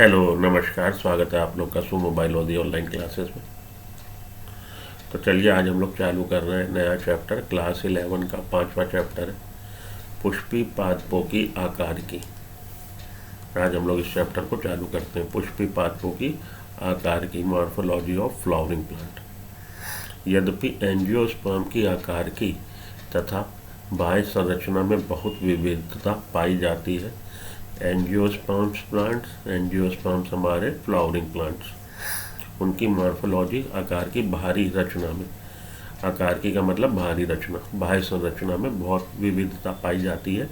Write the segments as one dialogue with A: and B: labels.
A: Hello नमस्कार, स्वागत है आप लोग का सू मोबाइल ऑडी ऑनलाइन क्लासेस में। तो चलिए आज हम लोग चालू कर रहे हैं नया चैप्टर। क्लास 11 का 5वां चैप्टर है पुष्पी पादपों की आकार की। आज हम लोग इस चैप्टर को चालू करते हैं। पुष्पी पादपों की आकार की, मॉर्फोलॉजी ऑफ फ्लावरिंग प्लांट। यद्यपि एंजियोस्पर्म की आकार की तथा बाह्य संरचना में बहुत विविधता पाई जाती है। एंजियोस्पर्म्स हमारे फ्लावरिंग प्लांट्स, उनकी मॉर्फोलॉजी आकार की बाहरी रचना में, आकार की का मतलब बाहरी रचना, बाह्य संरचना में बहुत विविधता पाई जाती है।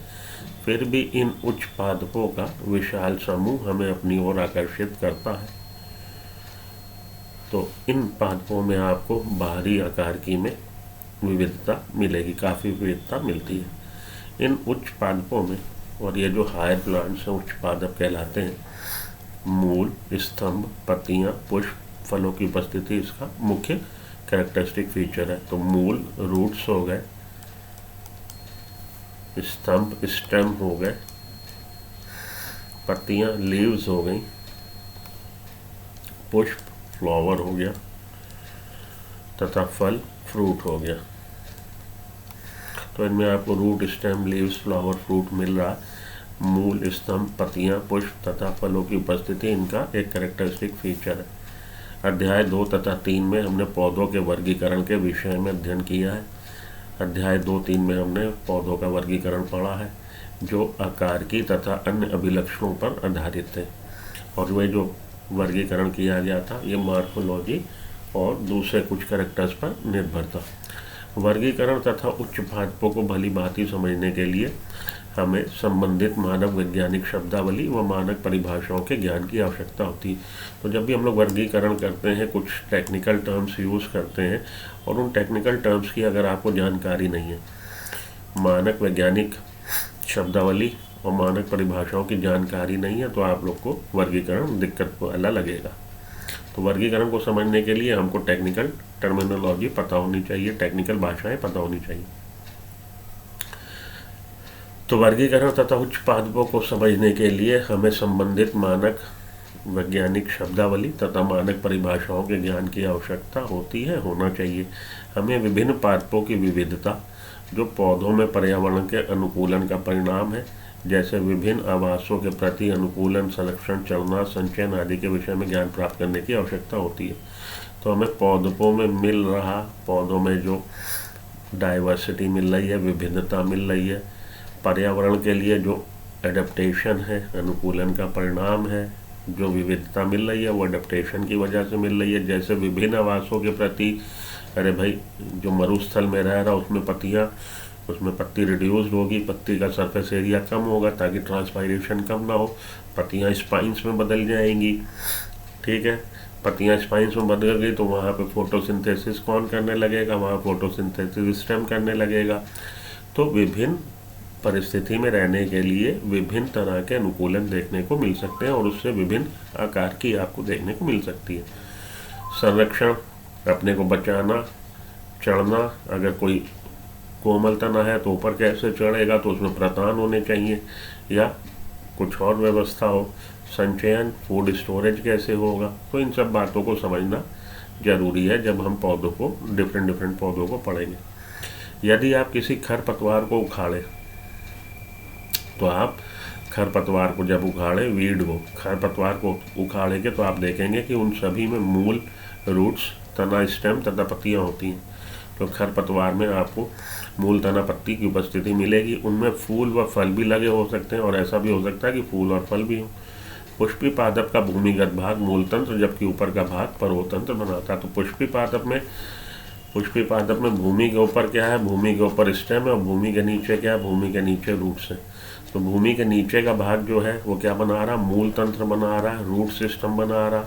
A: फिर भी इन उच्च पादपों का विशाल समूह हमें अपनी ओर आकर्षित करता है। तो इन पादपों में आपको बाहरी आकार की में विविधता मिलेगी, काफ़ी विविधता मिलती है इन उच्च पादपों में। और ये जो हायर प्लांट्स हैं उच्च पादप कहलाते हैं। मूल, स्तंभ, पत्तियां, पुष्प, फलों की उपस्थिति इसका मुख्य कैरेक्टरिस्टिक फीचर है। तो मूल रूट्स हो गए, स्तंभ स्टेम हो गए, पत्तियां लीव्स हो गई, पुष्प फ्लावर हो गया तथा फल फ्रूट हो गया। तो इनमें आपको root, stem, leaves, flower, fruit मिल रहा है। मूल, स्तंभ, पत्तियां, पुष्प तथा फलों की उपस्थिति इनका एक कैरेक्टरिस्टिक फीचर है। अध्याय 2 तथा 3 में हमने पौधों के वर्गीकरण के विषय में अध्ययन किया है। अध्याय 2-3 में हमने पौधों का वर्गीकरण पढ़ा है जो आकार की तथा अन्य अभिलक्षणों पर आधारित थे। और वह जो वर्गीकरण किया गया था ये मॉर्फोलॉजी और दूसरे कुछ कैरेक्टर्स पर निर्भर था। वर्गीकरण तथा उच्च पादपों को भली भांति समझने के लिए हमें संबंधित मानव वैज्ञानिक शब्दावली व मानक परिभाषाओं के ज्ञान की आवश्यकता होती है। तो जब भी हम लोग वर्गीकरण करते हैं कुछ टेक्निकल टर्म्स यूज़ करते हैं और उन टेक्निकल टर्म्स की अगर आपको जानकारी नहीं है, मानक वैज्ञानिक शब्दावली और मानक परिभाषाओं की जानकारी नहीं है, तो आप लोग को वर्गीकरण दिक्कत वाला लगेगा। तो वर्गीकरण को समझने के लिए हमको टेक्निकल टर्मिनोलॉजी पता होनी चाहिए, टेक्निकल भाषाएं पता होनी चाहिए। तो वर्गीकरण तथा उच्च पादपों को समझने के लिए हमें संबंधित मानक वैज्ञानिक शब्दावली तथा मानक परिभाषाओं के ज्ञान की आवश्यकता होती है, होना चाहिए। हमें विभिन्न पादपों की विविधता जो पौधों में पर्यावरण के अनुकूलन का परिणाम है, जैसे विभिन्न आवासों के प्रति अनुकूलन, संरक्षण, चलना, संचयन आदि के विषय में ज्ञान प्राप्त करने की आवश्यकता होती है। तो हमें पौधों में मिल रहा, पौधों में जो डाइवर्सिटी मिल रही है, विभिन्नता मिल रही है, पर्यावरण के लिए जो एडेप्टेशन है, अनुकूलन का परिणाम है, जो विविधता मिल रही है वो एडेप्टेशन की वजह से मिल रही है। जैसे विभिन्न आवासों के प्रति, अरे भाई जो मरुस्थल में रह रहा उसमें उसमें पत्ती रिड्यूस्ड होगी, पत्ती का सरफेस एरिया कम होगा ताकि ट्रांसपायरेशन कम ना हो, पत्तियां स्पाइंस में बदल जाएंगी। ठीक है, पत्तियां स्पाइंस में बदल गई तो वहाँ पे फोटोसिंथेसिस कौन करने लगेगा, वहाँ फोटोसिंथेसिस स्टेम करने लगेगा। तो विभिन्न परिस्थिति में रहने के लिए विभिन्न तरह के अनुकूलन देखने को मिल सकते हैं और उससे विभिन्न आकार की आपको देखने को मिल सकती है। संरक्षण, अपने को बचाना, चढ़ना, अगर कोई कोमल तना है तो ऊपर कैसे चढ़ेगा, तो उसमें प्रतान होने चाहिए या कुछ और व्यवस्था हो। संचयन, फूड स्टोरेज कैसे होगा, तो इन सब बातों को समझना जरूरी है जब हम पौधों को, डिफरेंट पौधों को पढ़ेंगे। यदि आप किसी खरपतवार को उखाड़े तो आप खरपतवार को जब उखाड़े, वीड को, खरपतवार को उखाड़ेंगे तो आप देखेंगे कि उन सभी में मूल, रूट्स, तना, स्टेम तथा पत्तियां होती हैं। तो खरपतवार में आपको मूल, तना, पत्ती की उपस्थिति मिलेगी। उनमें फूल व फल भी लगे हो सकते हैं और ऐसा भी हो सकता है कि फूल और फल भी हो। पुष्पी पादप का भूमिगत भाग मूल तंत्र जबकि ऊपर का भाग पर्वतंत्र बनाता है। तो पुष्पी पादप में भूमि के ऊपर क्या है, भूमि के ऊपर स्टेम है और भूमि के नीचे क्या है, भूमि के नीचे रूट्स है। तो भूमि के नीचे का भाग जो है वो क्या बना रहा, मूल तंत्र बना रहा है, रूट सिस्टम बना रहा,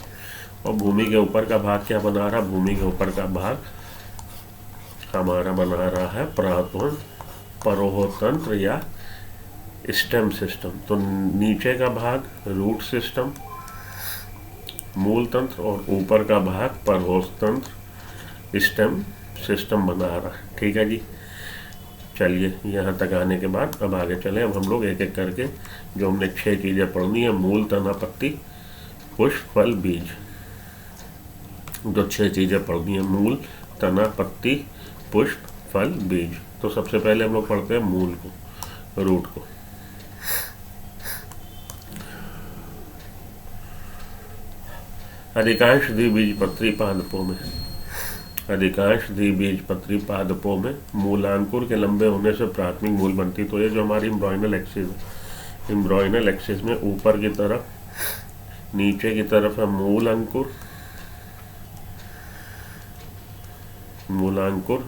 A: और भूमि के ऊपर का भाग क्या बना रहा, भूमि के ऊपर का भाग हमारा बना रहा है परोहतंत्र या स्टेम सिस्टम। तो नीचे का भाग रूट सिस्टम, मूल तंत्र, और ऊपर का भाग परोहतंत्र, स्टेम सिस्टम बना रहा है। ठीक है जी, चलिए यहाँ तक आने के बाद अब आगे चलें। अब हम लोग एक एक करके जो हमने 6 चीज़ें पढ़नी है, मूल, तना, पत्ती, पुष्प, फल, बीज। जो 6 चीज़ें पढ़नी है, मूल, तना, पत्ती, पुष्प, फल, बीज। तो सबसे पहले हम लोग पढ़ते हैं मूल को, रूट को। अधिकांश द्विबीजपत्री पादपों में मूलांकुर के लंबे होने से प्राथमिक मूल बनती। तो ये जो हमारी एम्ब्रॉयनल एक्सिस है, एम्ब्रॉयनल एक्सिस में ऊपर की तरफ, नीचे की तरफ है मूलांकुर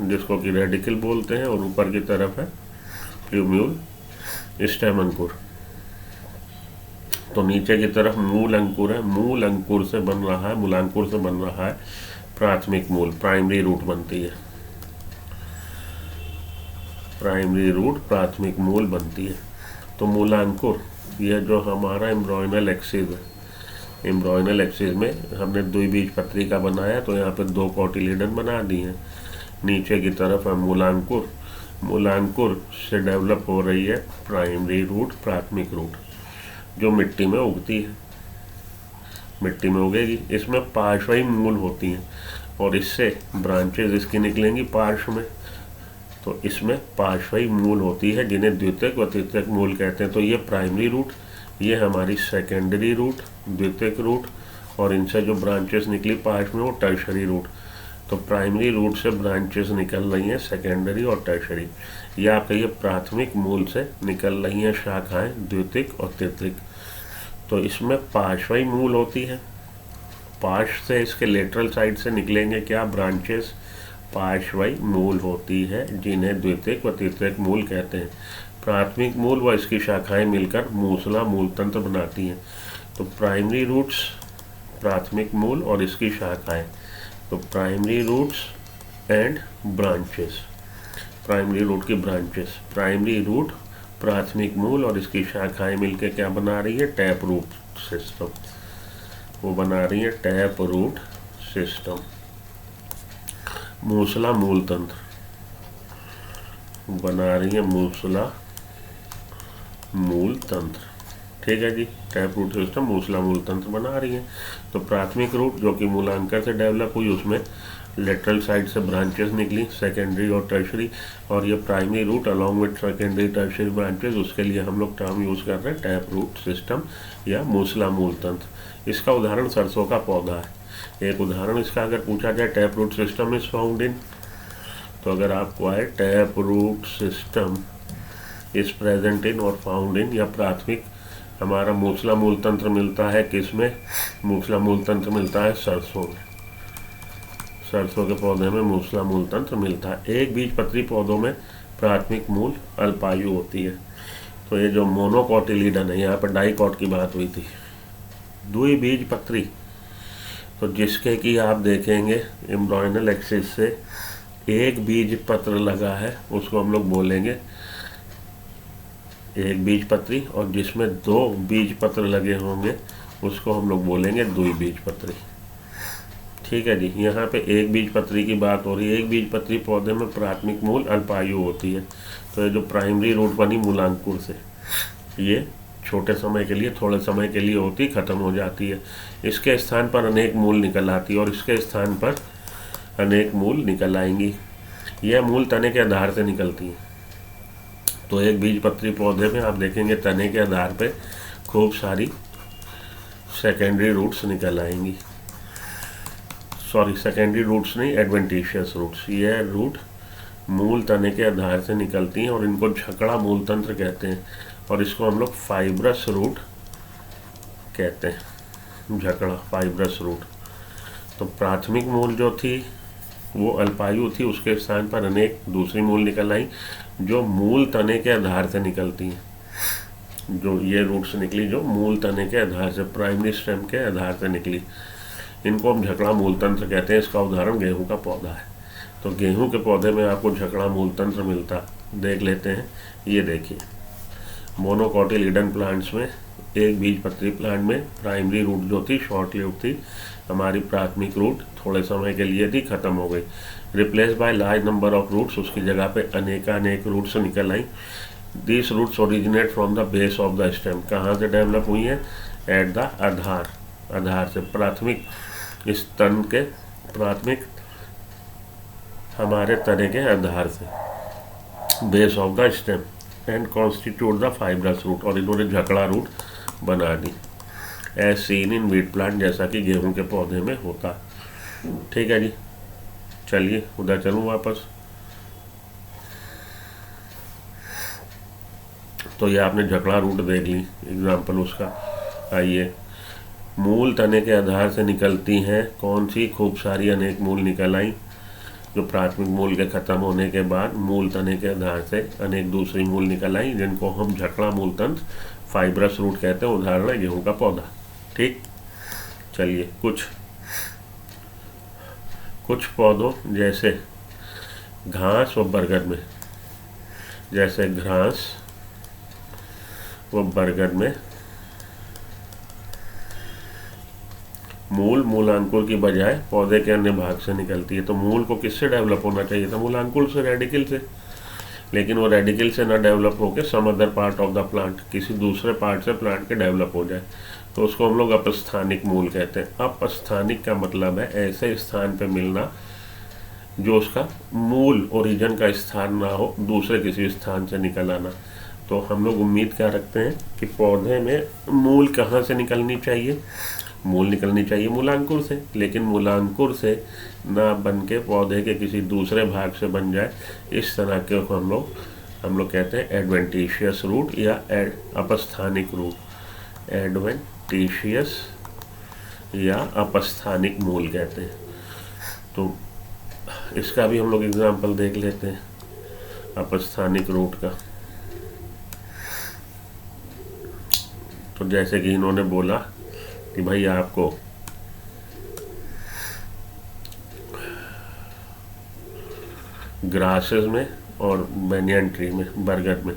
A: जिसको कि रेडिकल बोलते हैं, और ऊपर की तरफ है प्लूम्यूल, स्टेम अंकुर। तो नीचे की तरफ मूल अंकुर है, मूलांकुर से बन रहा है प्राथमिक मूल, प्राइमरी रूट बनती है, प्राइमरी रूट प्राथमिक मूल बनती है। तो मूलांकुर, यह जो हमारा एम्ब्रॉयनल एक्सिस है, एम्ब्रॉयनल एक्सिस में हमने द्विबीजपत्री का बनाया, तो यहाँ पे 2 कोटिलीडन बना दी हैं। नीचे की तरफ है मूलांकुर, मूलांकुर से डेवलप हो रही है प्राइमरी रूट, प्राथमिक रूट, जो मिट्टी में उगती है, मिट्टी में उगेगी। इसमें पार्श्वी मूल होती हैं और इससे ब्रांचेज इसकी निकलेंगी पार्श्व में। तो इसमें पार्श्वी मूल होती है जिन्हें द्वितीयक व तृतीयक मूल कहते हैं। तो ये प्राइमरी रूट, ये हमारी सेकेंडरी रूट, द्वितीयक रूट, और इनसे जो ब्रांचेस निकली पार्श्व में वो टर्शरी रूट। तो प्राइमरी रूट से ब्रांचेस निकल रही हैं सेकेंडरी और टर्शरी, या कहिए प्राथमिक मूल से निकल रही हैं शाखाएं द्वितीयक और तृतीयक। तो इसमें पार्श्वी मूल होती है, पार्श्व से इसके लेटरल साइड से निकलेंगे क्या ब्रांचेस, पार्श्वी मूल होती है जिन्हें द्वितीयक व तृतीयक मूल कहते हैं। प्राथमिक मूल व इसकी शाखाएं मिलकर मूसला मूल तंत्र बनाती हैं। तो प्राइमरी रूट्स, प्राथमिक मूल और इसकी शाखाएं, तो primary roots and branches, primary root की ब्रांचेस, प्राइमरी रूट, प्राथमिक मूल और इसकी शाखाएं मिलकर क्या बना रही है, टैप रूट सिस्टम। वो बना रही है टैप रूट सिस्टम। मूसला मूल तंत्र बना रही है, मूसला मूल तंत्र, ठीक है जी। टैप रूट सिस्टम मूसला मूल तंत्र बना रही है। तो प्राथमिक रूट जो कि मूलांकर से डेवलप हुई, उसमें लेटरल साइड से ब्रांचेस निकली सेकेंडरी और टर्शरी, और ये primary root along with secondary tertiary branches, उसके लिए हम लोग टर्म यूज़ कर रहे हैं टैप रूट सिस्टम या मूसला मूल तंत्र। इसका उदाहरण सरसों का पौधा है। एक उदाहरण इसका अगर पूछा जाए, tap root system is found in, तो अगर आपको आए tap root system is present in और फाउंड इन, या प्राथमिक हमारा मूसला मूल तंत्र मिलता है किसमें, मूसला मूल तंत्र मिलता है सरसों में, सरसों के पौधे में मूसला मूल तंत्र मिलता है। एक बीजपत्री पौधों में प्राथमिक मूल अल्पायु होती है। तो ये जो मोनोकोटिलीडन है, यहाँ पर डाइकॉट की बात हुई थी, द्विबीजपत्री, तो जिसके कि आप देखेंगे एम्ब्रॉयनल एक्सिस से एक बीज पत्र लगा है, उसको हम लोग बोलेंगे एक बीजपत्री, और जिसमें 2 बीज पत्र लगे होंगे उसको हम लोग बोलेंगे द्विबीजपत्री, ठीक है जी। यहाँ पे एक बीजपत्री की बात हो रही है। एक बीजपत्री पौधे में प्राथमिक मूल अल्पायु होती है। तो ये जो प्राइमरी रूट बनी मूलांकुर से, ये छोटे समय के लिए, थोड़े समय के लिए होती, ख़त्म हो जाती है। इसके स्थान पर अनेक मूल निकल आती है और इसके स्थान पर अनेक मूल निकल आएंगी। यह मूल तने के आधार से निकलती है। तो एक बीजपत्री पौधे में आप देखेंगे तने के आधार पे खूब सारी सेकेंडरी रूट्स निकल आएंगी, सॉरी सेकेंडरी रूट्स नहीं, एडवेंटिशियस रूट्स। यह रूट मूल तने के आधार से निकलती हैं और इनको झकड़ा मूल तंत्र कहते हैं, और इसको हम लोग फाइब्रस रूट कहते हैं, झकड़ा फाइब्रस रूट। तो प्राथमिक मूल जो थी वो अल्पायु थी, उसके स्थान पर अनेक दूसरी मूल निकल आई जो मूल तने के आधार से निकलती हैं। जो ये रूट्स निकली जो मूल तने के आधार से, प्राइमरी स्टेम के आधार से निकली, इनको हम झकड़ा मूल तंत्र कहते हैं। इसका उदाहरण गेहूं का पौधा है। तो गेहूं के पौधे में आपको झकड़ा मूल तंत्र मिलता, देख लेते हैं। ये देखिए, मोनोकोटिलीडन प्लांट्स में, एक बीजपत्री प्लांट में प्राइमरी रूट जो थी शॉर्ट लिव्ड थी, हमारी प्राथमिक रूट थोड़े समय के लिए थी, खत्म हो गई, replace by large number of roots. उसकी जगह पे अनेक रूट्स निकल आई। This roots originate from the base of the stem. कहाँ से डेवलप हुई है? एट द आधार, आधार से, प्राथमिक इस तन के प्राथमिक हमारे तने के आधार से, base of the stem and constitute the fibrous root, और इन्होंने झकड़ा रूट बना दी, as seen in wheat plant, जैसा कि गेहूं के पौधे में होता। ठीक है जी, चलिए उधर चलूँ वापस। तो ये आपने झकड़ा रूट देख ली, एग्जाम्पल उसका। आइए, मूल तने के आधार से निकलती हैं कौन सी, खूब सारी अनेक मूल निकल आई, जो प्राथमिक मूल के खत्म होने के बाद मूल तने के आधार से अनेक दूसरी मूल निकल आई, जिनको हम झकड़ा मूल तंत्र फाइब्रस रूट कहते हैं। उदाहरण है गेहूं का पौधा। ठीक, चलिए कुछ पौधों जैसे घास व बरगद में, जैसे घास व बरगद में मूलांकुर की बजाय पौधे के अन्य भाग से निकलती है। तो मूल को किससे डेवलप होना चाहिए था? मूलांकुर से, रेडिकल से। लेकिन वो रेडिकल से ना डेवलप होकर some other part of the plant, किसी दूसरे पार्ट से प्लांट के डेवलप हो जाए, तो उसको हम लोग अपस्थानिक मूल कहते हैं। अपस्थानिक का मतलब है ऐसे स्थान पे मिलना जो उसका मूल ओरिजिन का स्थान ना हो, दूसरे किसी स्थान से निकल आना। तो हम लोग उम्मीद क्या रखते हैं कि पौधे में मूल कहाँ से निकलनी चाहिए? मूल निकलनी चाहिए मूलांकुर से, लेकिन मूलांकुर से ना बन के पौधे के किसी दूसरे भाग से बन जाए, इस तरह के हम लोग कहते हैं एडवेंटिशियस रूट या अपस्थानिक रूट। एडवेंटिशियस या अपस्थानिक मूल कहते हैं। तो इसका भी हम लोग एग्जाम्पल देख लेते हैं अपस्थानिक रूट का। तो जैसे कि इन्होंने बोला कि भाई आपको ग्रासेस में और बनियान ट्री में, बरगद में,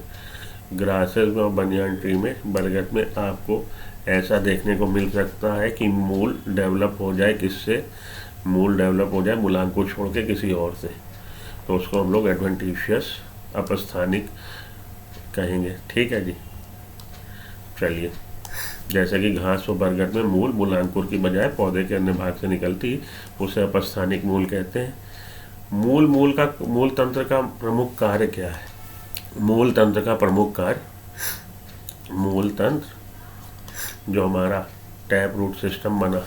A: ग्रासेस में और बनियान ट्री में, बरगद में आपको ऐसा देखने को मिल सकता है कि मूल डेवलप हो जाए, किससे? मूल डेवलप हो जाए मूलांकुर छोड़ के किसी और से, तो उसको हम लोग एडवेंटिशियस अपस्थानिक कहेंगे। ठीक है जी, चलिए, जैसे कि घास व बरगद में मूलांकुर की बजाय पौधे के अन्य भाग से निकलती, उसे अपस्थानिक मूल कहते हैं। मूल तंत्र का प्रमुख कार्य क्या है? मूल तंत्र का प्रमुख कार्य, मूल तंत्र जो हमारा टैप रूट सिस्टम बना,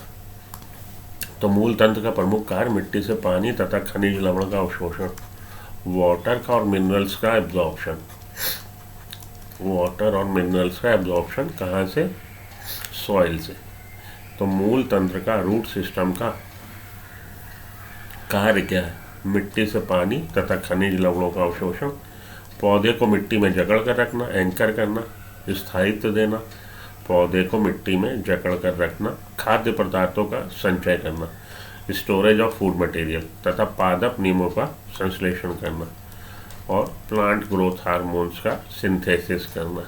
A: तो मूल तंत्र का प्रमुख कार्य मिट्टी से पानी तथा खनिज लवण का अवशोषण, वाटर का और मिनरल्स का एब्जॉर्प्शन। वाटर और मिनरल्स का एब्जॉर्प्शन कहाँ से? सॉइल से। तो मूल तंत्र का, रूट सिस्टम का कार्य क्या है? मिट्टी से पानी तथा खनिज लवणों का अवशोषण, पौधे को मिट्टी में जकड़ कर रखना, एंकर करना, स्थायित्व देना, पौधे को मिट्टी में जकड़ कर रखना, खाद्य पदार्थों का संचय करना, स्टोरेज ऑफ फूड मटेरियल, तथा पादप नियमों का संश्लेषण करना, और प्लांट ग्रोथ हार्मोन्स का सिंथेसिस करना।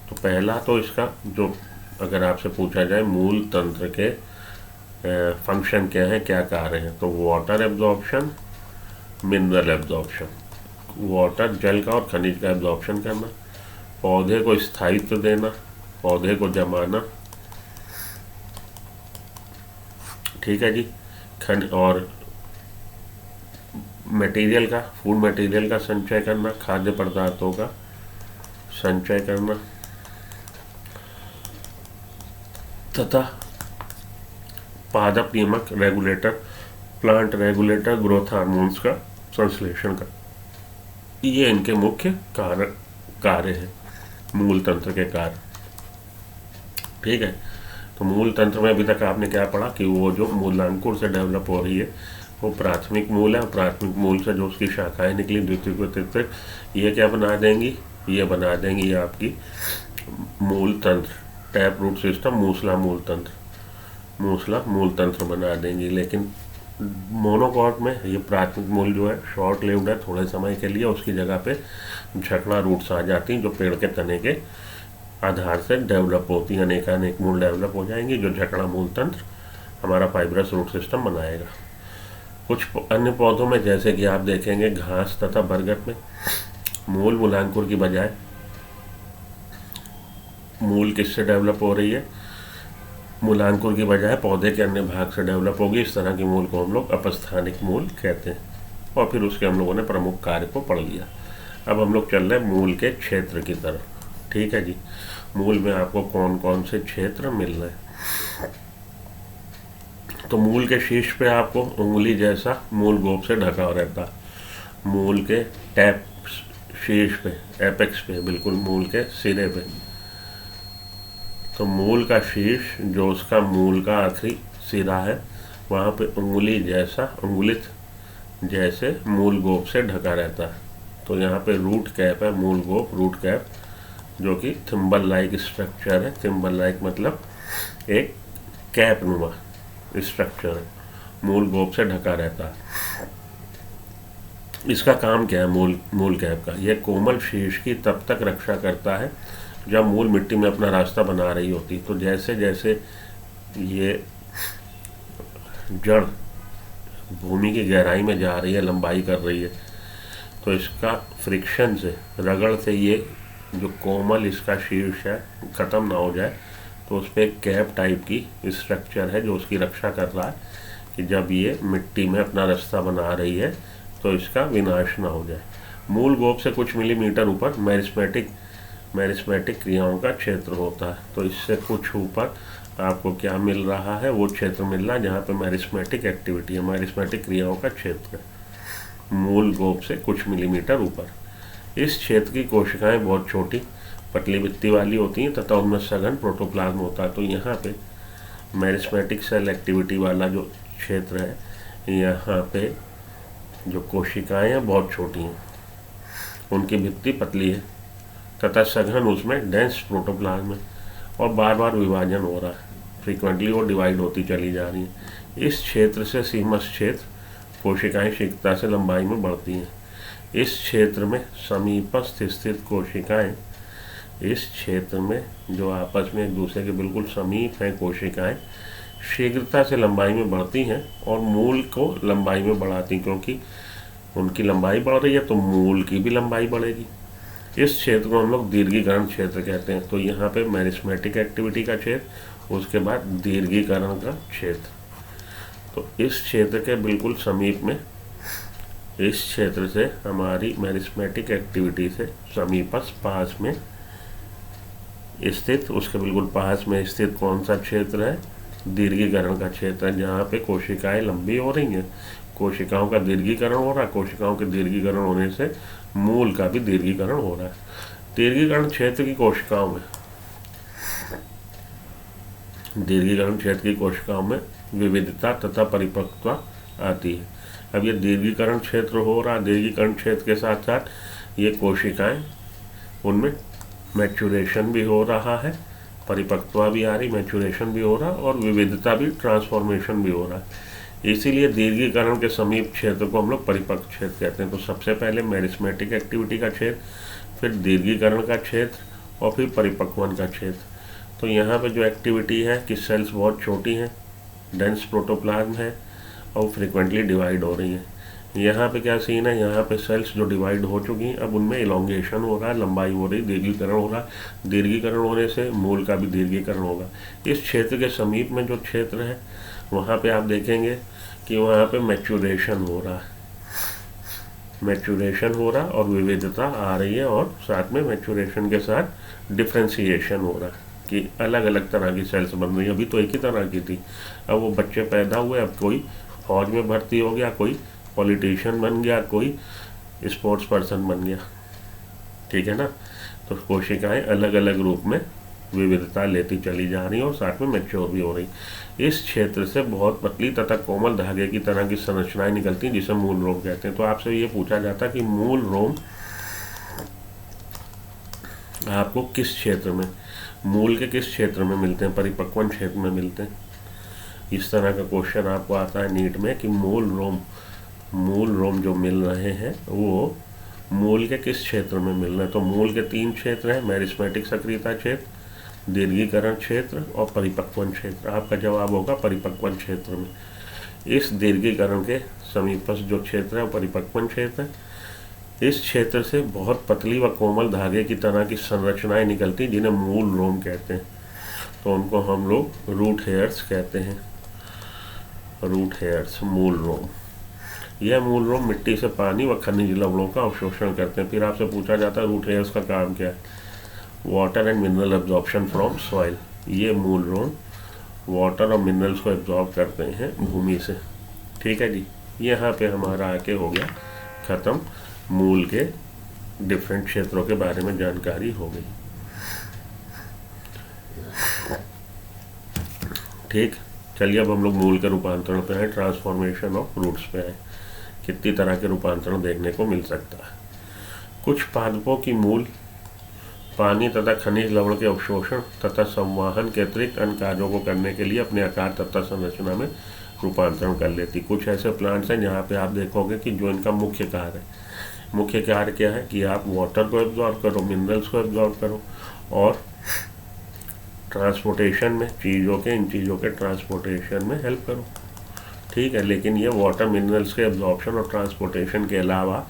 A: तो पहला तो इसका जो अगर आपसे पूछा जाए मूल तंत्र के फंक्शन क्या है, क्या कार्य हैं, तो water absorption, mineral absorption, water जल का और खनिज का एब्जॉर्प्शन करना, पौधे को स्थायित्व देना, पौधे को जमाना। ठीक है जी, और मटेरियल का, फूड मटेरियल का संचय करना, खाद्य पदार्थों का संचय करना, तथा पादप नियमक regulator, plant regulator, growth hormones का संश्लेषण का। ये इनके मुख्य कार्य हैं, मूल तंत्र के कार्य। ठीक है, तो मूल तंत्र में अभी तक आपने क्या पढ़ा कि वो जो मूलांकुर से डेवलप हो रही है वो प्राथमिक मूल है। प्राथमिक मूल से जो उसकी शाखाएं निकली, द्वितीयक व तृतीयक, ये क्या बना देंगी? ये बना देंगी आपकी मूल तंत्र, टैप रूट सिस्टम, मूसला मूल तंत्र बना देंगी। लेकिन मोनोकॉट में ये प्राथमिक मूल जो है शॉर्ट लिव्ड है, थोड़े समय के लिए, उसकी जगह पे झकड़ा रूट्स आ जाती हैं जो पेड़ के तने के आधार से डेवलप होती हैं। अनेक मूल डेवलप हो जाएंगी जो झकड़ा मूल तंत्र हमारा फाइब्रस रूट सिस्टम बनाएगा। कुछ अन्य पौधों में जैसे कि आप देखेंगे घास तथा बरगद में मूलांकुर की बजाय मूल किससे डेवलप हो रही है? मूलांकुर की बजाय पौधे के अन्य भाग से डेवलप होगी। इस तरह के मूल को हम लोग अपस्थानिक मूल कहते हैं। और फिर उसके हम लोगों ने प्रमुख कार्य को पढ़ लिया। अब हम लोग चल रहे हैं मूल के क्षेत्र की तरफ। ठीक है जी। मूल में आपको कौन कौन से क्षेत्र मिल रहे हैं। तो मूल के शीर्ष पे आपको उंगली जैसा मूल गोप से ढका रहता। मूल के टैप शीर्ष पे, एपेक्स पे, बिल्कुल मूल के सिरे पे। तो मूल का शीर्ष जो उसका मूल का आखिरी सिरा है, वहाँ पे उंगली जैसा, उंगलित जैसे मूल गोप से ढका रहता है। तो यहाँ पे रूट कैप है, मूल गोप रूट कैप, जो कि थिम्बल लाइक स्ट्रक्चर है। थिम्बल लाइक मतलब एक कैप नुमा स्ट्रक्चर है, मूल गोप से ढका रहता है। इसका काम क्या है मूल कैप का? यह कोमल शीर्ष की तब तक रक्षा करता है जब मूल मिट्टी में अपना रास्ता बना रही होती। तो जैसे जैसे ये जड़ भूमि की गहराई में जा रही है, लंबाई कर रही है, तो इसका फ्रिक्शन से, रगड़ से ये जो कोमल इसका शीर्ष है ख़त्म ना हो जाए, तो उस पर एक कैप टाइप की स्ट्रक्चर है जो उसकी रक्षा कर रहा है कि जब ये मिट्टी में अपना रास्ता बना रही है तो इसका विनाश ना हो जाए। मूल गोप से कुछ मिलीमीटर ऊपर मेरिस्मेटिक क्रियाओं का क्षेत्र होता है। तो इससे कुछ ऊपर आपको क्या मिल रहा है? वो क्षेत्र मिल रहा है जहाँ पे मेरिस्मेटिक एक्टिविटी है, मेरिस्मेटिक क्रियाओं का क्षेत्र है, मूल गोप से कुछ मिलीमीटर ऊपर। इस क्षेत्र की कोशिकाएं बहुत छोटी पतली भित्ति वाली होती हैं तथा उनमें सघन प्रोटोप्लाज्म होता है। तो यहाँ पे मेरिस्मेटिक सेल एक्टिविटी वाला जो क्षेत्र है, यहाँ पे जो कोशिकाएं हैं बहुत छोटी हैं, उनकी भित्ति पतली है तथा सघन उसमें डेंस प्रोटोप्लाज्म है और बार बार विभाजन हो रहा है, फ्रीक्वेंटली वो डिवाइड होती चली जा रही है। इस क्षेत्र से सीमस क्षेत्र कोशिकाएं शीघ्रता से लंबाई में बढ़ती हैं। इस क्षेत्र में समीपस्थ स्थित कोशिकाएं, इस क्षेत्र में जो आपस में एक दूसरे के बिल्कुल समीप हैं कोशिकाएं, शीघ्रता से लंबाई में बढ़ती हैं और मूल को लंबाई में बढ़ाती, क्योंकि उनकी लंबाई बढ़ रही है तो मूल की भी लंबाई बढ़ेगी। इस क्षेत्र को हम लोग दीर्घीकरण क्षेत्र कहते हैं। तो यहाँ पे मेरिस्मेटिक एक्टिविटी का क्षेत्र, उसके बाद दीर्घीकरण का क्षेत्र। तो इस क्षेत्र के बिल्कुल समीप में, इस क्षेत्र से हमारी मेरिस्मेटिक एक्टिविटी से समीपस्थ पास में स्थित, उसके बिल्कुल पास में स्थित कौन सा क्षेत्र है? दीर्घीकरण का क्षेत्र है, जहाँ पे कोशिकाएं लंबी हो रही हैं, कोशिकाओं का दीर्घीकरण हो रहा है। कोशिकाओं के दीर्घीकरण होने से मूल का भी दीर्घीकरण हो रहा है। दीर्घीकरण क्षेत्र की कोशिकाओं में, दीर्घीकरण क्षेत्र की कोशिकाओं में विविधता तथा परिपक्वता आती है। अब ये दीर्घीकरण क्षेत्र हो रहा है, दीर्घीकरण क्षेत्र के साथ साथ ये कोशिकाएं, उनमें मैच्योरेशन भी हो रहा है, परिपक्वता भी आ रही, मैच्योरेशन भी हो रहा और विविधता भी, ट्रांसफॉर्मेशन भी हो रहा है। इसीलिए दीर्घीकरण के समीप क्षेत्र को हम लोग परिपक्व क्षेत्र कहते हैं। तो सबसे पहले मेरिस्मेटिक एक्टिविटी का क्षेत्र, फिर दीर्घीकरण का क्षेत्र और फिर परिपक्वन का क्षेत्र। तो यहाँ पे जो एक्टिविटी है कि सेल्स बहुत छोटी हैं, डेंस प्रोटोप्लाज्म है और फ्रीक्वेंटली डिवाइड हो रही हैं। यहाँ पे क्या सीन है? यहाँ पे सेल्स जो डिवाइड हो चुकी हैं, अब उनमें इलोंगेशन हो रहा है, लंबाई हो रही, दीर्घीकरण हो रहा है। दीर्घीकरण होने से मूल का भी दीर्घीकरण होगा। इस क्षेत्र के समीप में जो क्षेत्र है, वहाँ पे आप देखेंगे कि वहाँ पे मैच्योरेशन हो रहा है, मैच्योरेशन हो रहा और विविधता आ रही है, और साथ में मैच्योरेशन के साथ डिफ्रेंशिएशन हो रहा है कि अलग अलग तरह की सेल्स बन रही है। अभी तो एक ही तरह की थी, अब वो बच्चे पैदा हुए, अब कोई फौज में भर्ती हो गया, कोई पॉलिटिशियन बन गया, कोई स्पोर्ट्स पर्सन बन गया। ठीक है ना? तो कोशिकाएं अलग अलग रूप में विविधता लेती चली जा रही हैं और साथ में मैच्योर भी हो रही। इस क्षेत्र से बहुत पतली तथा कोमल धागे की तरह की संरचनाएं निकलती हैं, जिसे मूल रोम कहते हैं। तो आपसे ये पूछा जाता है कि मूल रोम आपको किस क्षेत्र में, मूल के किस क्षेत्र में मिलते हैं? परिपक्वन क्षेत्र में मिलते हैं। इस तरह का क्वेश्चन आपको आता है नीट में कि मूल रोम जो मिल रहे हैं वो मूल के किस क्षेत्र में मिल रहे हैं। तो मूल के 3 क्षेत्र हैं, मेरिस्मेटिक सक्रियता क्षेत्र, दीर्घीकरण क्षेत्र और परिपक्वन क्षेत्र। आपका जवाब होगा परिपक्वन क्षेत्र में। इस दीर्घीकरण के समीपस्थ जो क्षेत्र है वो परिपक्वन क्षेत्र है। इस क्षेत्र से बहुत पतली व कोमल धागे की तरह की संरचनाएं निकलती, जिन्हें मूल रोम कहते हैं। तो उनको हम लोग रूट हेयर्स कहते हैं। रूट हेयर्स, मूल रोम। यह मूल रोम मिट्टी से पानी व खनिज लवणों का अवशोषण करते हैं। फिर आपसे पूछा जाता है रूट हेयर्स का काम क्या है? Water and mineral absorption from soil. ये मूल रोम वाटर और मिनरल्स को एब्जॉर्ब करते हैं भूमि से। ठीक है जी, यहाँ पे हमारा आके हो गया ख़त्म, मूल के डिफरेंट क्षेत्रों के बारे में जानकारी हो गई। ठीक, चलिए अब हम लोग मूल के रूपांतरण पे हैं, ट्रांसफॉर्मेशन ऑफ रूट्स पे हैं। कितनी तरह के रूपांतरण देखने को मिल सकता है। कुछ पादपों की मूल पानी तथा खनिज लवण के अवशोषण तथा संवाहन के अतिरिक्त अन्य कार्यों को करने के लिए अपने आकार तथा संरचना में रूपांतरण कर लेती। कुछ ऐसे प्लांट्स हैं जहाँ पे आप देखोगे कि जो इनका मुख्य कार्य है, मुख्य कार्य क्या है कि आप वाटर को एब्जॉर्ब करो, मिनरल्स को एब्जॉर्ब करो और ट्रांसपोर्टेशन में इन चीज़ों के ट्रांसपोर्टेशन में हेल्प करो। ठीक है, लेकिन ये वाटर मिनरल्स के एब्जॉर्प्शन और ट्रांसपोर्टेशन के अलावा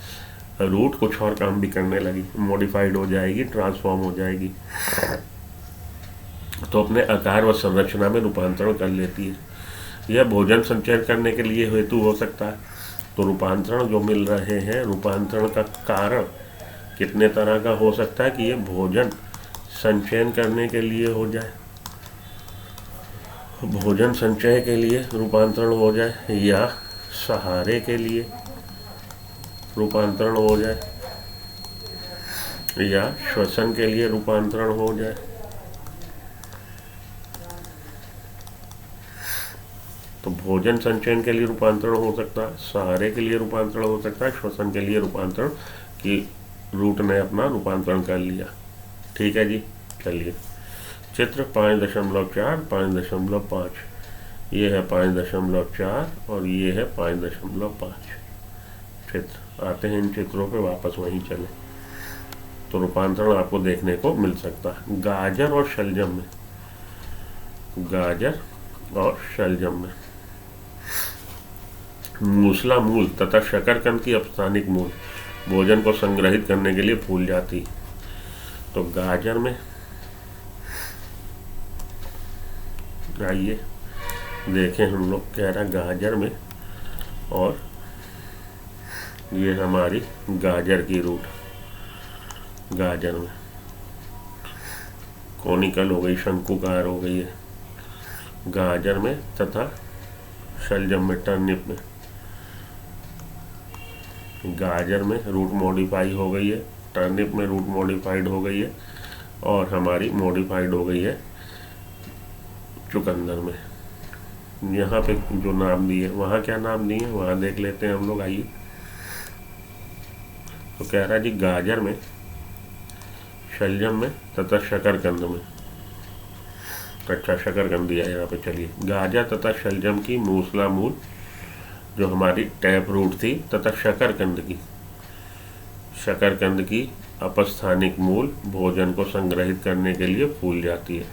A: रूट कुछ और काम भी करने लगी, मॉडिफाइड हो जाएगी, ट्रांसफॉर्म हो जाएगी, तो अपने आकार व संरचना में रूपांतरण कर लेती है। यह भोजन संचय करने के लिए हेतु हो सकता है। तो रूपांतरण जो मिल रहे हैं, रूपांतरण का कारण कितने तरह का हो सकता है कि ये भोजन संचयन करने के लिए हो जाए, भोजन संचय के लिए रूपांतरण हो जाए, या सहारे के लिए रूपांतरण हो जाए, या श्वसन के लिए रूपांतरण हो जाए। तो भोजन संचयन के लिए रूपांतरण हो सकता है, सहारे के लिए रूपांतरण हो सकता है, श्वसन के लिए रूपांतरण कि रूट ने अपना रूपांतरण कर लिया। ठीक है जी, चलिए चित्र 5.4, 5.5, ये है 5.4 और ये है 5.5 चित्र। आते हैं इन चित्रों पे वापस वहीं चले तो रूपांतरण आपको देखने को मिल सकता है। गाजर और शलजम में, गाजर और शलजम में मूसला मूल तथा शकरकंद की अपस्थानिक मूल भोजन को संग्रहित करने के लिए फूल जाती। तो गाजर में आइए देखें, हम लोग कह रहा गाजर में, और ये हमारी गाजर की रूट, गाजर में कोनिकल हो गई, शंकुकार हो गई है गाजर में, तथा शलजम में, टर्निप में। गाजर में रूट मॉडिफाई हो गई है, टर्निप में रूट मॉडिफाइड हो गई है, और हमारी मॉडिफाइड हो गई है चुकंदर में। यहाँ पे जो नाम दिए, वहाँ क्या नाम दिए वहाँ देख लेते हैं हम लोग, आइए। तो कह रहा है जी गाजर में, शलजम में तथा शकरकंद में। अच्छा, शकरकंद दिया यहाँ पे। चलिए, गाजर तथा शलजम की मूसला मूल जो हमारी टैप रूट थी, तथा शकरकंद की अपस्थानिक मूल भोजन को संग्रहित करने के लिए फूल जाती है।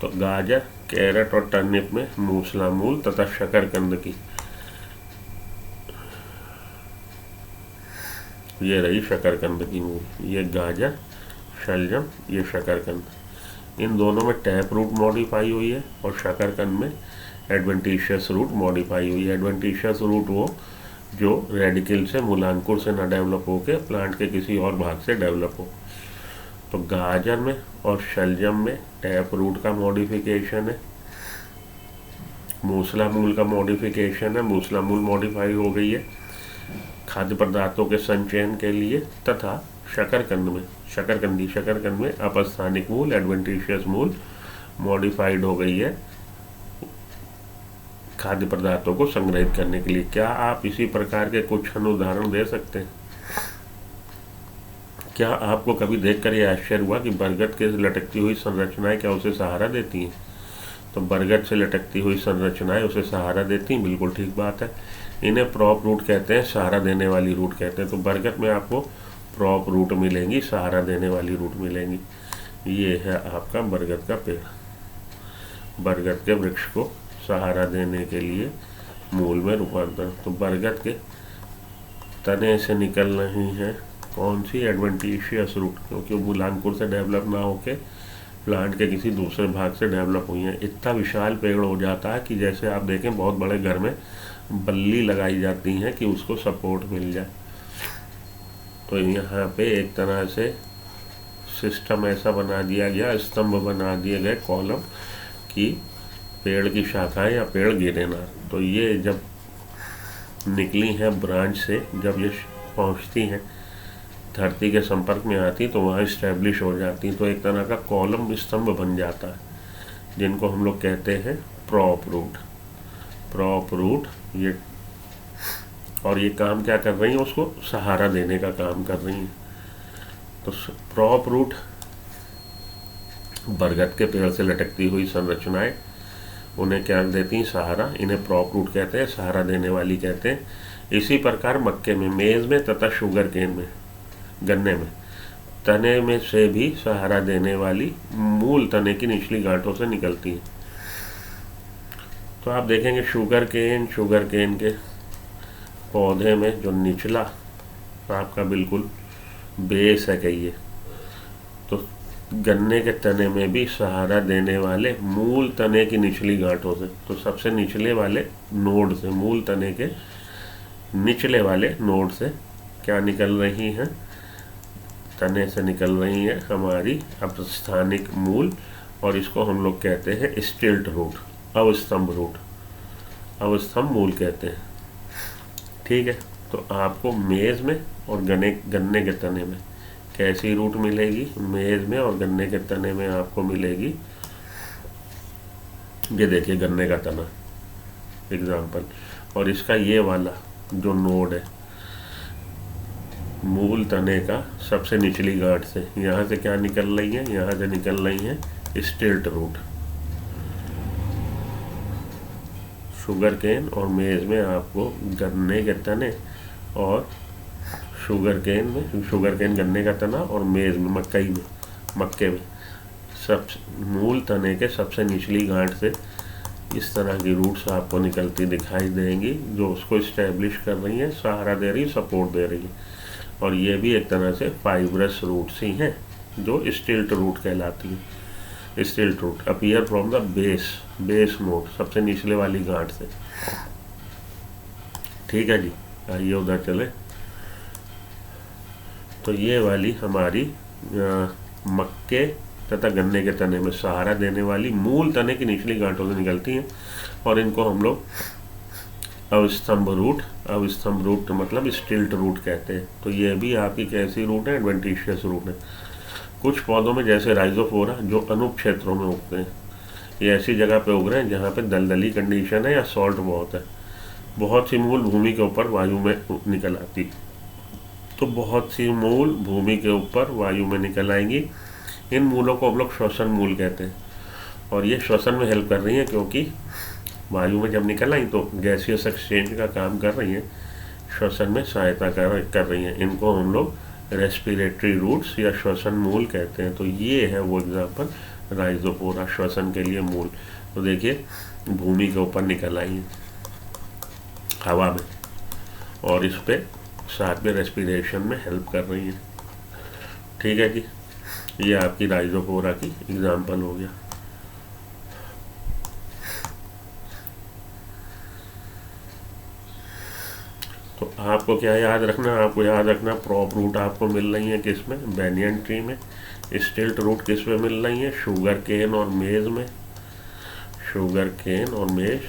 A: तो गाजर, कैरेट और टर्निप में मूसला मूल तथा शकरकंद की, ये रही शकरकंद की मूल, ये गाजर, शलजम, ये शकरकंद। इन दोनों में टैप रूट मॉडिफाई हुई है और शकरकंद में एडवेंटिशियस रूट मॉडिफाई हुई है। एडवेंटिशियस रूट वो जो रेडिकल से, मूलांकुर से ना डेवलप होके प्लांट के किसी और भाग से डेवलप हो। तो गाजर में और शलजम में टैप रूट का मॉडिफिकेशन है, मूसला मूल का मॉडिफिकेशन है, मूसला मूल मॉडिफाई हो गई है खाद्य पदार्थों के संचयन के लिए, तथा शकरकंद में अपस्थानिक मूल, एडवेंटिशियस मूल मॉडिफाइड हो गई है खाद्य पदार्थों को संग्रहित करने के लिए। क्या आप इसी प्रकार के कुछ उदाहरण दे सकते हैं? क्या आपको कभी देखकर ये आश्चर्य हुआ कि बरगद के लटकती हुई संरचनाएं क्या उसे सहारा देती हैं? तो बरगद से लटकती हुई संरचनाएं उसे सहारा देती हैं, बिल्कुल ठीक बात है। इन्हें प्रॉप रूट कहते हैं, सहारा देने वाली रूट कहते हैं। तो बरगद में आपको प्रॉप रूट मिलेंगी, सहारा देने वाली रूट मिलेंगी। ये है आपका बरगद का पेड़, बरगद के वृक्ष को सहारा देने के लिए मूल में रूपांतरण। तो बरगद के तने से निकल रही है कौन सी? एडवेंटिशियस रूट, क्योंकि मूलांकुर से डेवलप ना होके प्लांट के किसी दूसरे भाग से डेवलप हुई हैं। इतना विशाल पेड़ हो जाता है कि जैसे आप देखें बहुत बड़े घर में बल्ली लगाई जाती हैं कि उसको सपोर्ट मिल जाए। तो यहाँ पे एक तरह से सिस्टम ऐसा बना दिया गया, स्तंभ बना दिए गए, कॉलम, कि पेड़ की शाखाएं या पेड़ गिरे ना। तो ये जब निकली हैं ब्रांच से, जब ये पहुँचती हैं धरती के संपर्क में आती तो वहाँ इस्टेब्लिश हो जाती, तो एक तरह का कॉलम स्तंभ बन जाता है, जिनको हम लोग कहते हैं प्रॉप रूट। प्रॉप रूट ये, और ये काम क्या कर रही हैं, उसको सहारा देने का काम कर रही हैं। तो प्रॉप रूट बरगद के पेड़ से लटकती हुई संरचनाएं उन्हें क्या देती हैं, सहारा। इन्हें प्रॉप रूट कहते हैं, सहारा देने वाली कहते हैं। इसी प्रकार मक्के में, मेज में तथा शुगर केन में, गन्ने में, तने में से भी सहारा देने वाली मूल तने की निचली गांठों से निकलती है। तो आप देखेंगे शुगर केन के पौधे में जो निचला आपका बिल्कुल बेस है कहिए, तो गन्ने के तने में भी सहारा देने वाले मूल तने की निचली गांठों से, तो सबसे निचले वाले नोड से, मूल तने के निचले वाले नोड से क्या निकल रही हैं, तने से निकल रही है हमारी अपस्थानिक मूल, और इसको हम लोग कहते हैं स्टिल्ट रूट, अवस्तंभ रूट, अवस्तंभ मूल कहते हैं। ठीक है, तो आपको मेज में और गन्ने के तने में कैसी रूट मिलेगी, मेज में और गन्ने के तने में आपको मिलेगी, ये देखिए गन्ने का तना एग्जाम्पल, और इसका ये वाला जो नोड है मूल तने का सबसे निचली गांठ से, यहाँ से क्या निकल रही है, यहाँ से निकल रही है स्टिल्ट रूट। शुगर केन और मेज में आपको गन्ने के तने, और शुगर केन गन्ने का तना, और मेज में मक्के में सब मूल तने के सबसे निचली गांठ से इस तरह की रूट्स आपको निकलती दिखाई देंगी, जो उसको इस्टेब्लिश कर रही हैं, सहारा दे रही, सपोर्ट दे रही है। और ये भी एक तरह से फाइब्रस रूट्स ही हैं जो स्टिल्ट रूट कहलाती है। Stilt root appear from the base node, सबसे निचले वाली गांठ से। ठीक है जी, आइए उधर चले। तो ये वाली हमारी मक्के तथा गन्ने के तने में सहारा देने वाली मूल तने की निचली गांठों से निकलती हैं, और इनको हम लोग अवस्तंभ रूट मतलब स्टिल्ट रूट कहते हैं। तो ये भी आपकी कैसी रूट है, एडवेंटिशियस रूट है। कुछ पौधों में जैसे राइजोफोरा जो अनूप क्षेत्रों में उगते हैं, ये ऐसी जगह पे उग रहे हैं जहाँ पे दलदली कंडीशन है या सॉल्ट बहुत है। बहुत सी मूल भूमि के ऊपर वायु में निकल आती, तो बहुत सी मूल भूमि के ऊपर वायु में निकल आएंगी। इन मूलों को हम लोग श्वसन मूल कहते हैं, और ये श्वसन में हेल्प कर रही हैं, क्योंकि वायु में जब निकल आई तो गैसियस एक्सचेंज का काम कर रही हैं, श्वसन में सहायता कर रही हैं। इनको हम लोग रेस्पिरेटरी रूट्स या श्वसन मूल कहते हैं। तो ये है वो एग्जाम्पल, राइजोफोरा श्वसन के लिए मूल। तो देखिए भूमि के ऊपर निकल आई हैं हवा में, और इस पे साथ में रेस्पिरेशन में हेल्प कर रही हैं। ठीक है जी, ये आपकी राइजोफोरा की एग्जाम्पल हो गया। तो आपको क्या याद रखना, आपको याद रखना प्रॉप रूट आपको मिल रही है किस में, बैनियन ट्री में। स्टिल्ट रूट किस में मिल रही है, शुगर केन और मेज में। शुगर केन और मेज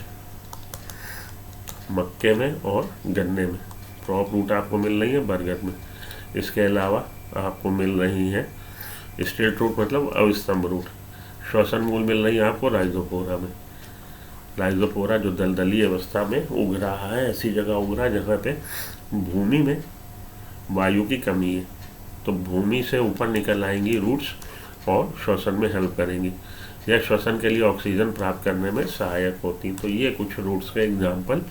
A: मक्के में और गन्ने में। प्रॉप रूट आपको मिल रही है बरगद में। इसके अलावा आपको मिल रही है स्टिल्ट रूट मतलब अवस्तंभ रूट। श्वसन मूल मिल रही है आपको राइजोफोरा में। राइजोफोरा जो दलदली अवस्था में उग रहा है, ऐसी जगह उग रहा है जहाँ पे भूमि में वायु की कमी है, तो भूमि से ऊपर निकल आएंगी रूट्स और श्वसन में हेल्प करेंगी, या श्वसन के लिए ऑक्सीजन प्राप्त करने में सहायक होती। तो ये कुछ रूट्स के एग्जाम्पल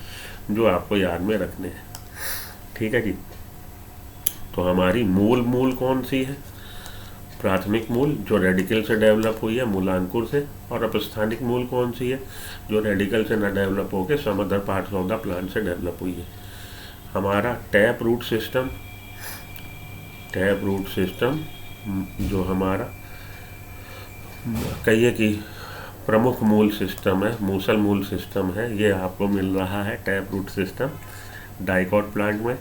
A: जो आपको याद में रखने हैं। ठीक है जी, तो हमारी मूल कौन सी है, प्राथमिक मूल जो रेडिकल से डेवलप हुई है मूलांकुर से, और अपस्थानिक मूल कौन सी है जो रेडिकल से न डेवलप होकर some other parts of the plant से डेवलप हुई है। हमारा टैप रूट सिस्टम जो हमारा कहिए कि प्रमुख मूल सिस्टम है, मूसल मूल सिस्टम है, ये आपको मिल रहा है tap root system dicot plant में,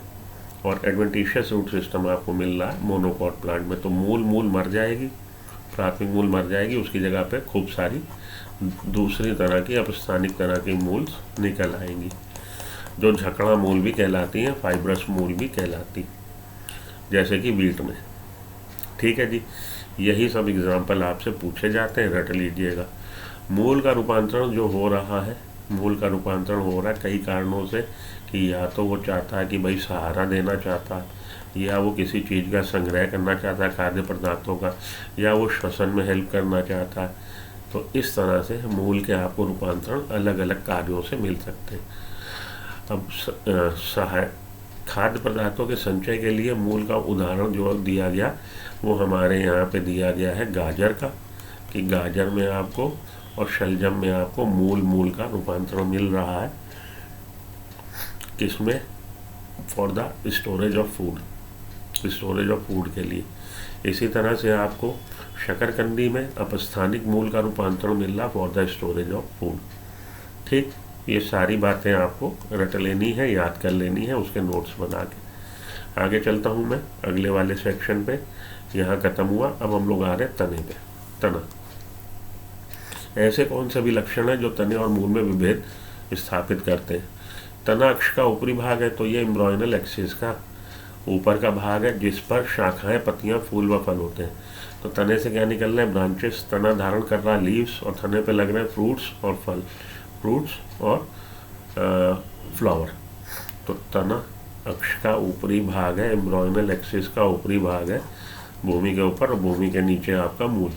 A: और एडवेंटिशियस रूट सिस्टम आपको मिल रहा है मोनोकॉट प्लांट में। तो मूल मर जाएगी, प्राथमिक मूल मर जाएगी, उसकी जगह पे खूब सारी दूसरी तरह की अपस्थानिक तरह की मूल्स निकल आएंगी, जो झकड़ा मूल भी कहलाती हैं, फाइब्रस मूल भी कहलाती, जैसे कि बीट में। ठीक है जी, यही सब एग्जाम्पल आपसे पूछे जाते हैं, रट लीजिएगा। मूल का रूपांतरण जो हो रहा है, मूल का रूपांतरण हो रहा है कई कारणों से, कि या तो वो चाहता है कि भाई सहारा देना चाहता है, या वो किसी चीज़ का संग्रह करना चाहता है खाद्य पदार्थों का, या वो श्वसन में हेल्प करना चाहता है। तो इस तरह से मूल के आपको रूपांतरण अलग अलग कार्यों से मिल सकते हैं। अब सहाय खाद्य पदार्थों के संचय के लिए मूल का उदाहरण जो दिया गया वो हमारे यहाँ पे दिया गया है गाजर का, कि गाजर में आपको और शलजम में आपको मूल का रूपांतरण मिल रहा है, किसमें, for the storage of food, storage of food के लिए। इसी तरह से आपको शकरकंदी में अपस्थानिक मूल का रूपांतरण मिल रहा for the storage of food. ठीक, ये सारी बातें आपको रट लेनी है, याद कर लेनी है उसके नोट्स बना के। आगे चलता हूँ मैं अगले वाले सेक्शन पे। यहाँ ख़त्म हुआ, अब हम लोग आ रहे तने पे। तना, ऐसे कौन से भी लक्षण हैं जो तने और मूल में विभेद स्थापित करते हैं। तना अक्ष का ऊपरी भाग है, तो ये एम्ब्रॉयनल एक्सिस का ऊपर का भाग है, जिस पर शाखाएं, पत्तियां, फूल व फल होते हैं। तो तने से क्या निकल रहे हैं, ब्रांचेस। तना धारण कर रहा है लीव्स, और तने पे लग रहे हैं फ्रूट्स और फल, फ्रूट्स और फ्लावर। तो तना अक्ष का ऊपरी भाग है, एम्ब्रॉयनल एक्सिस का ऊपरी भाग है, भूमि के ऊपर और भूमि के नीचे आपका मूल।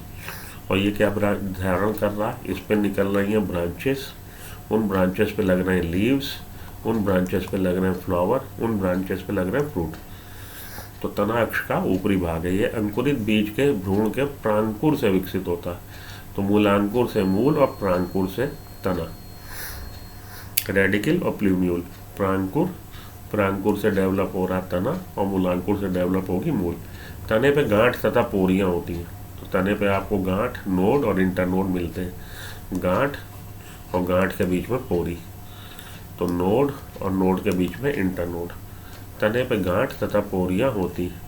A: और ये क्या धारण कर रहा है, इस पर निकल रही हैं ब्रांचेस, उन ब्रांचेस पे लग रहे हैं लीव्स, उन ब्रांचेस पे लग रहे हैं फ्लावर, उन ब्रांचेस पे लग रहे हैं फ्रूट। तो तना अक्ष का ऊपरी भाग है। ये अंकुरित बीज के भ्रूण के प्रांकुर से विकसित होता है। तो मूलांकुर से मूल और प्रांकुर से तना, रेडिकल और प्ल्यूम्यूल। प्रांकुर से डेवलप हो रहा तना, और मूलांकुर से डेवलप होगी मूल। तने पे गांठ तथा पोरियां होती हैं। तो तने पे आपको गांठ, नोड और इंटरनोड मिलते हैं। गांठ और गांठ के बीच में पोरी, तो नोड और नोड के बीच में इंटरनोड। तने पे गांठ तथा पोरियां होती हैं।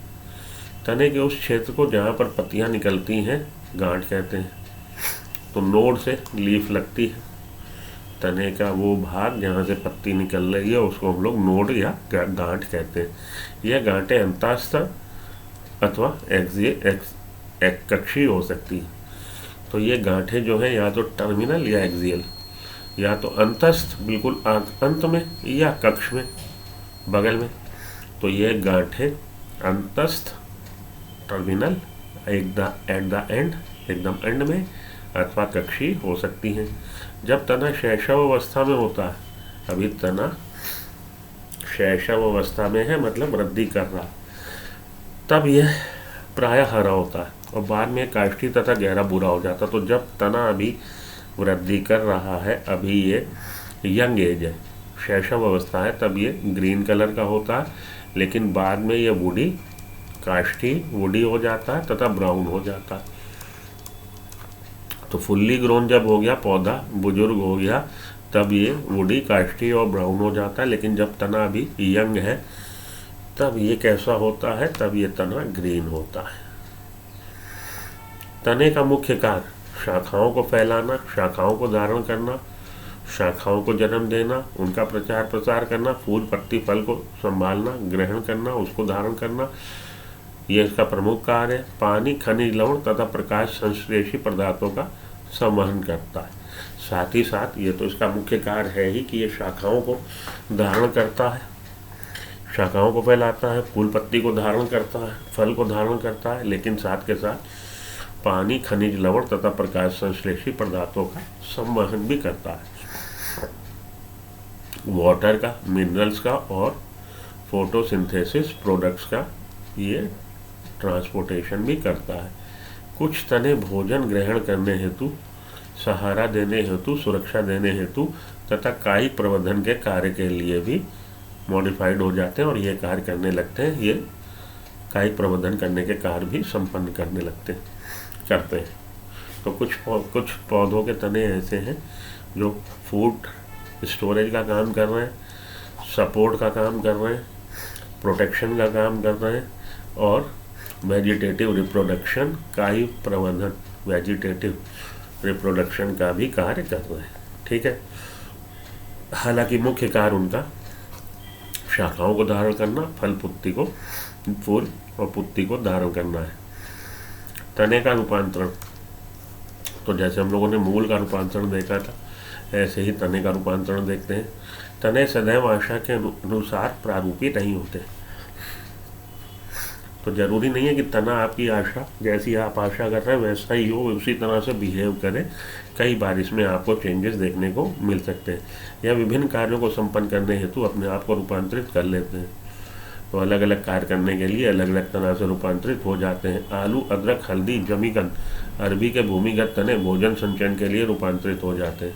A: तने के उस क्षेत्र को जहाँ पर पत्तियाँ निकलती हैं गांठ कहते हैं। तो नोड से लीफ लगती है, तने का वो भाग जहाँ से पत्ती निकल रही है उसको हम लोग नोड या गांठ कहते हैं। यह गांठें अंतस्थ अथवा कक्षीय हो सकती है। तो ये गांठें जो हैं या तो टर्मिनल या एक्सियल, या तो अंतस्थ बिल्कुल अंत में, या कक्ष में बगल में। तो ये गांठें अंतस्थ, टर्मिनल, एट द एंड, एकदम एंड में, अथवा कक्षीय हो सकती हैं। जब तना शैशव अवस्था में होता है, अभी तना शैशव अवस्था में है, मतलब वृद्धि कर रहा, तब यह प्रायः हरा होता है और बाद में काष्ठी तथा गहरा भूरा हो जाता। तो जब तना अभी वृद्धि कर रहा है, अभी ये यंग एज है, शैशव अवस्था है, तब ये ग्रीन कलर का होता है, लेकिन बाद में ये वुडी, काष्ठी, वुडी हो जाता है तथा ब्राउन हो जाता है। तो फुल्ली ग्रोन जब हो गया, पौधा बुजुर्ग हो गया, तब ये वुडी, काष्ठी और ब्राउन हो जाता है। लेकिन जब तना अभी यंग है, तब ये कैसा होता है, तब ये तना ग्रीन होता है। तने का मुख्य कार्य शाखाओं को फैलाना, शाखाओं को धारण करना, शाखाओं को जन्म देना, उनका प्रचार प्रसार करना, फूल, पत्ती, फल को संभालना, ग्रहण करना, उसको धारण करना, ये इसका प्रमुख कार्य है। पानी, खनिज लवण तथा प्रकाश संश्लेषी पदार्थों का संवहन करता है। साथ ही साथ ये तो इसका मुख्य कार्य है ही कि ये शाखाओं को धारण करता है, शाखाओं को फैलाता है, फूल पत्ती को धारण करता है, फल को धारण करता है, लेकिन साथ के साथ पानी, खनिज लवण तथा प्रकाश संश्लेषी पदार्थों का संवहन भी करता है। वाटर का, मिनरल्स का और फोटोसिंथेसिस प्रोडक्ट्स का ये ट्रांसपोर्टेशन भी करता है। कुछ तने भोजन ग्रहण करने हेतु, सहारा देने हेतु, सुरक्षा देने हेतु तथा कायिक प्रवर्धन के कार्य के लिए भी मॉडिफाइड हो जाते हैं और ये कार्य करने लगते हैं। ये कायिक प्रवर्धन करने के कार्य भी संपन्न करते हैं। तो कुछ पौधों के तने ऐसे हैं जो फूड स्टोरेज का काम कर रहे हैं, सपोर्ट का काम कर रहे हैं, प्रोटेक्शन का काम कर रहे हैं और वेजिटेटिव रिप्रोडक्शन का ही प्रबंधन, वेजिटेटिव रिप्रोडक्शन का भी कार्य कर रहे हैं। ठीक है। हालांकि मुख्य कार्य उनका शाखाओं को धारण करना, फूल और पुत्ती को धारण करना है। तने का रूपांतरण, तो जैसे हम लोगों ने मूल का रूपांतरण देखा था, ऐसे ही तने का रूपांतरण देखते हैं। तने सदैव आशा के अनुसार प्रारूपी नहीं होते। तो जरूरी नहीं है कि तना आपकी आशा, जैसी आप आशा कर रहे हैं वैसा ही हो, उसी तरह से बिहेव करे। कई बार इसमें आपको चेंजेस देखने को मिल सकते हैं, या विभिन्न कार्यों को संपन्न करने हेतु अपने आप को रूपांतरित कर लेते हैं। तो अलग अलग कार्य करने के लिए अलग अलग तना से रूपांतरित हो जाते हैं। आलू, अदरक, हल्दी, जमीकंद, अरबी के भूमिगत तने भोजन संचयन के लिए रूपांतरित हो जाते हैं।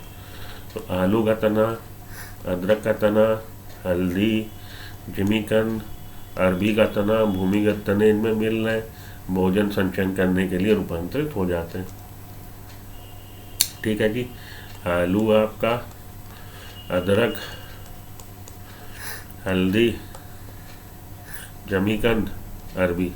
A: तो आलू का तना, अदरक का तना, हल्दी, जिमीकंद, अरबी का तना, भूमिगत तने इनमें मिल रहे हैं, भोजन संचयन करने के लिए रूपांतरित हो जाते हैं। ठीक है जी। आलू आपका, अदरक, हल्दी, जमीकंद, अरबी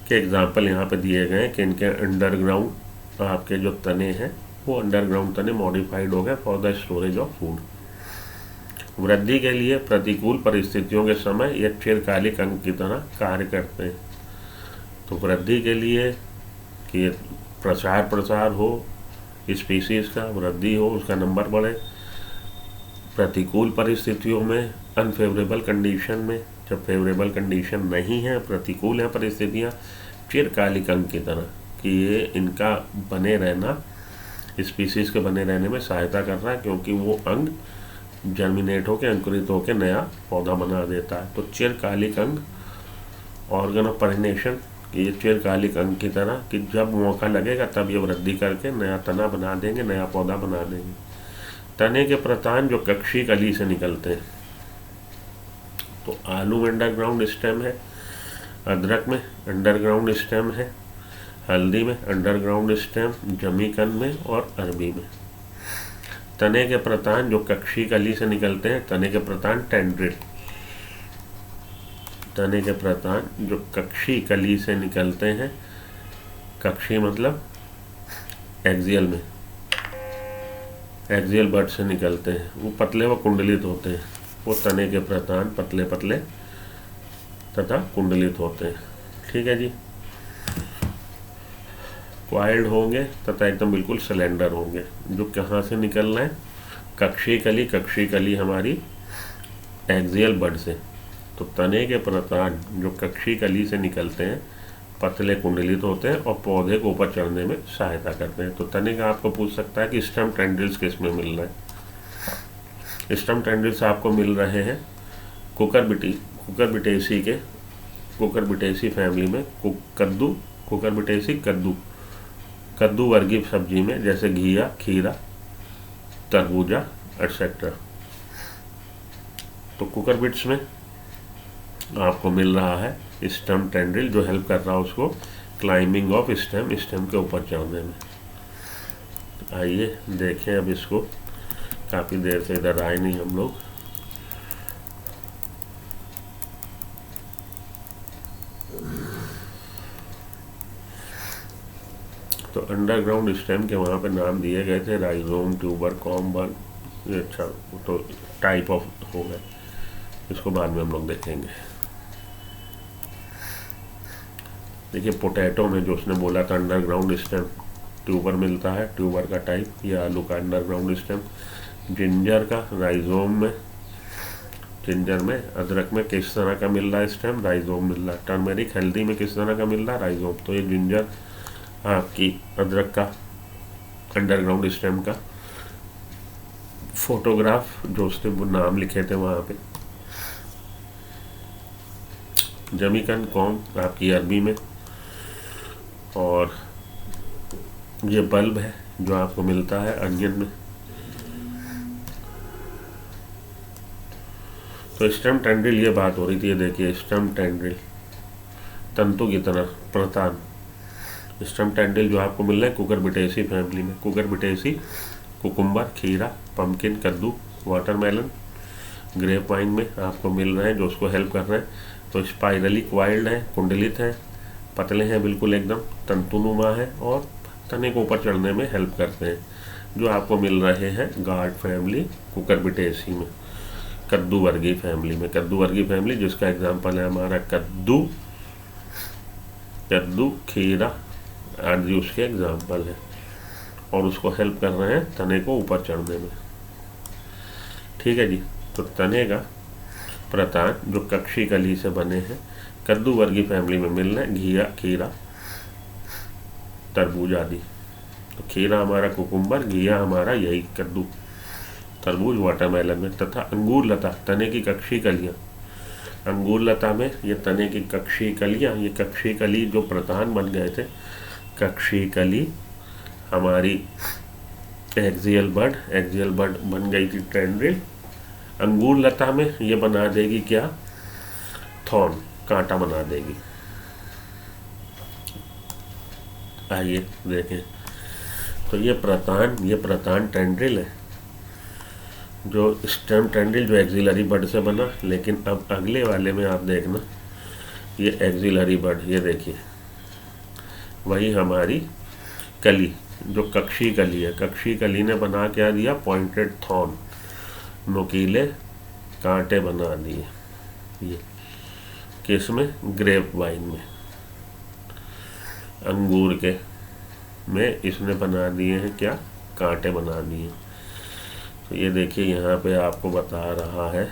A: के एग्जाम्पल यहाँ पे दिए गए हैं कि इनके अंडरग्राउंड आपके जो तने हैं वो अंडरग्राउंड तने मॉडिफाइड हो गए for the storage of food. वृद्धि के लिए प्रतिकूल परिस्थितियों के समय यह चिरकालिक अंग की तरह कार्य करते हैं। तो वृद्धि के लिए कि प्रसार हो, स्पीसीज का वृद्धि हो, उसका नंबर बढ़े। प्रतिकूल परिस्थितियों में, अनफेवरेबल कंडीशन में, जब फेवरेबल कंडीशन नहीं है, प्रतिकूल है परिस्थितियाँ, चिरकालिक अंग की तरह कि ये इनका बने रहना, स्पीसीज के बने रहने में सहायता कर रहा है, क्योंकि वो अंग जर्मिनेट होकर, अंकुरित होकर नया पौधा बना देता है। तो चिरकालिक अंग, ऑर्गन ऑफ परिनेशन, ये चिरकालिक अंग की तरह कि जब मौका लगेगा तब ये वृद्धि करके नया तना बना देंगे, नया पौधा बना देंगे। तने के प्रतान जो कक्षी कली से निकलते हैं, तो आलू में अंडरग्राउंड स्टेम है, अदरक में अंडरग्राउंड स्टेम है, हल्दी में अंडरग्राउंड स्टेम, जमीकंद में और अरबी में। तने के प्रतान जो कक्षी कली से निकलते हैं, तने के प्रतान टेंड्रिल, तने के प्रतान जो कक्षी कली से निकलते हैं, कक्षी मतलब एक्सियल में, एक्सियल बर्ड से निकलते हैं, वो पतले व कुंडलित होते हैं। वो तने के प्रतान पतले पतले तथा कुंडलित होते हैं। ठीक है जी। क्वाइल्ड होंगे तथा एकदम बिल्कुल सिलेंडर होंगे। जो कहाँ से निकल रहे हैं, कक्षी कली हमारी एक्सियल बर्ड से। तो तने के प्रतान जो कक्षी कली से निकलते हैं, पतले कुंडलित होते हैं और पौधे को ऊपर चढ़ने में सहायता करते हैं। तो तने का आपको पूछ सकता है कि स्टेम टेंड्रिल्स किस में मिल रहे हैं। स्टेम टेंड्रिल्स आपको मिल रहे हैं कुकुरबिटेसी फैमिली में, कद्दू वर्गीय सब्जी में, जैसे घिया, खीरा, तरबूजा एटसेट्रा। तो कुकुरबिट्स में आपको मिल रहा है स्टेम टेंड्रिल, जो हेल्प कर रहा है उसको क्लाइंबिंग ऑफ स्टेम के ऊपर चढ़ने में। आइए देखें अब इसको, काफ़ी देर से इधर आए नहीं हम लोग। तो अंडरग्राउंड स्टेम के वहाँ पे नाम दिए गए थे, राइजोम, ट्यूबर, कॉम्बर। ये अच्छा तो टाइप ऑफ हो गए, इसको बाद में हम लोग देखेंगे। देखिए पोटैटो में जो उसने बोला था अंडरग्राउंड स्टेम, ट्यूबर मिलता है, ट्यूबर का टाइप। ये आलू का अंडरग्राउंड स्टेम। जिंजर का राइजोम में, जिंजर में, अदरक में किस तरह का मिल रहा है स्टेम, राइजोम मिल रहा है। टर्मेरिक, हल्दी में किस तरह का मिल रहा है, राइजोम। तो ये जिंजर आपकी अदरक का अंडरग्राउंड स्टेम का फोटोग्राफ जो उसने वो नाम लिखे थे वहाँ पे। जमीकंद कॉम आपकी अरबी में, और ये बल्ब है जो आपको मिलता है अनियन में। तो स्टेम टेंड्रिल ये बात हो रही थी, ये देखिए स्टेम टेंड्रिल तंतु की तरह प्रतान, स्टम टेंड्रिल जो आपको मिल रहा है कुकुरबिटेसी फैमिली में, कुकुरबिटेसी, कुकुम्बर, खीरा, पम्पकिन, कद्दू, वाटरमेलन, ग्रेप वाइन में आपको मिल रहे हैं जो उसको हेल्प कर रहे हैं। तो स्पाइरली क्वाइल्ड हैं, कुंडलित हैं, पतले हैं बिल्कुल एकदम, तंतुनुमा है और तने को ऊपर चढ़ने में हेल्प करते हैं, जो आपको मिल रहे हैं गार्ड फैमिली कुकुरबिटेसी में, कद्दू वर्गीय फैमिली में। कद्दू वर्गीय फैमिली जिसका एग्जाम्पल है हमारा कद्दू, कद्दू, खीरा आदि उसके एग्जाम्पल है, और उसको हेल्प कर रहे हैं तने को ऊपर चढ़ने में। ठीक है जी। तो तने का प्रतान जो कक्षी कली से बने हैं कद्दू वर्गीय फैमिली में मिल रहे हैं, घिया, खीरा, तरबूज आदि। तो खीरा हमारा कुकुम्बर, घिया हमारा यही कद्दू, तरबूज वाटरमेलन में, तथा अंगूर लता तने की कक्षी कलियाँ। अंगूर लता में ये तने की कक्षी कलियाँ, ये कक्षी कली जो प्रतान बन गए थे, कक्षी कली हमारी एक्सियल बड बन गई थी टेंड्रिल। अंगूर लता में ये बना देगी क्या, थॉर्न, कांटा बना देगी। आइए देखें। तो ये प्रतान टेंड्रिल है, जो स्टेम टेंड्रिल जो एक्सिलरी बड से बना। लेकिन अब अगले वाले में आप देखना, ये एक्सिलरी बड, ये देखिए वही हमारी कली जो कक्षी कली है, कक्षी कली ने बना क्या दिया, पॉइंटेड थॉर्न, नुकीले कांटे बना दिए। ये किस में, ग्रेप वाइन में, अंगूर के में इसने बना दिए हैं क्या, कांटे बना दिए। तो ये देखिए यहाँ पे आपको बता रहा है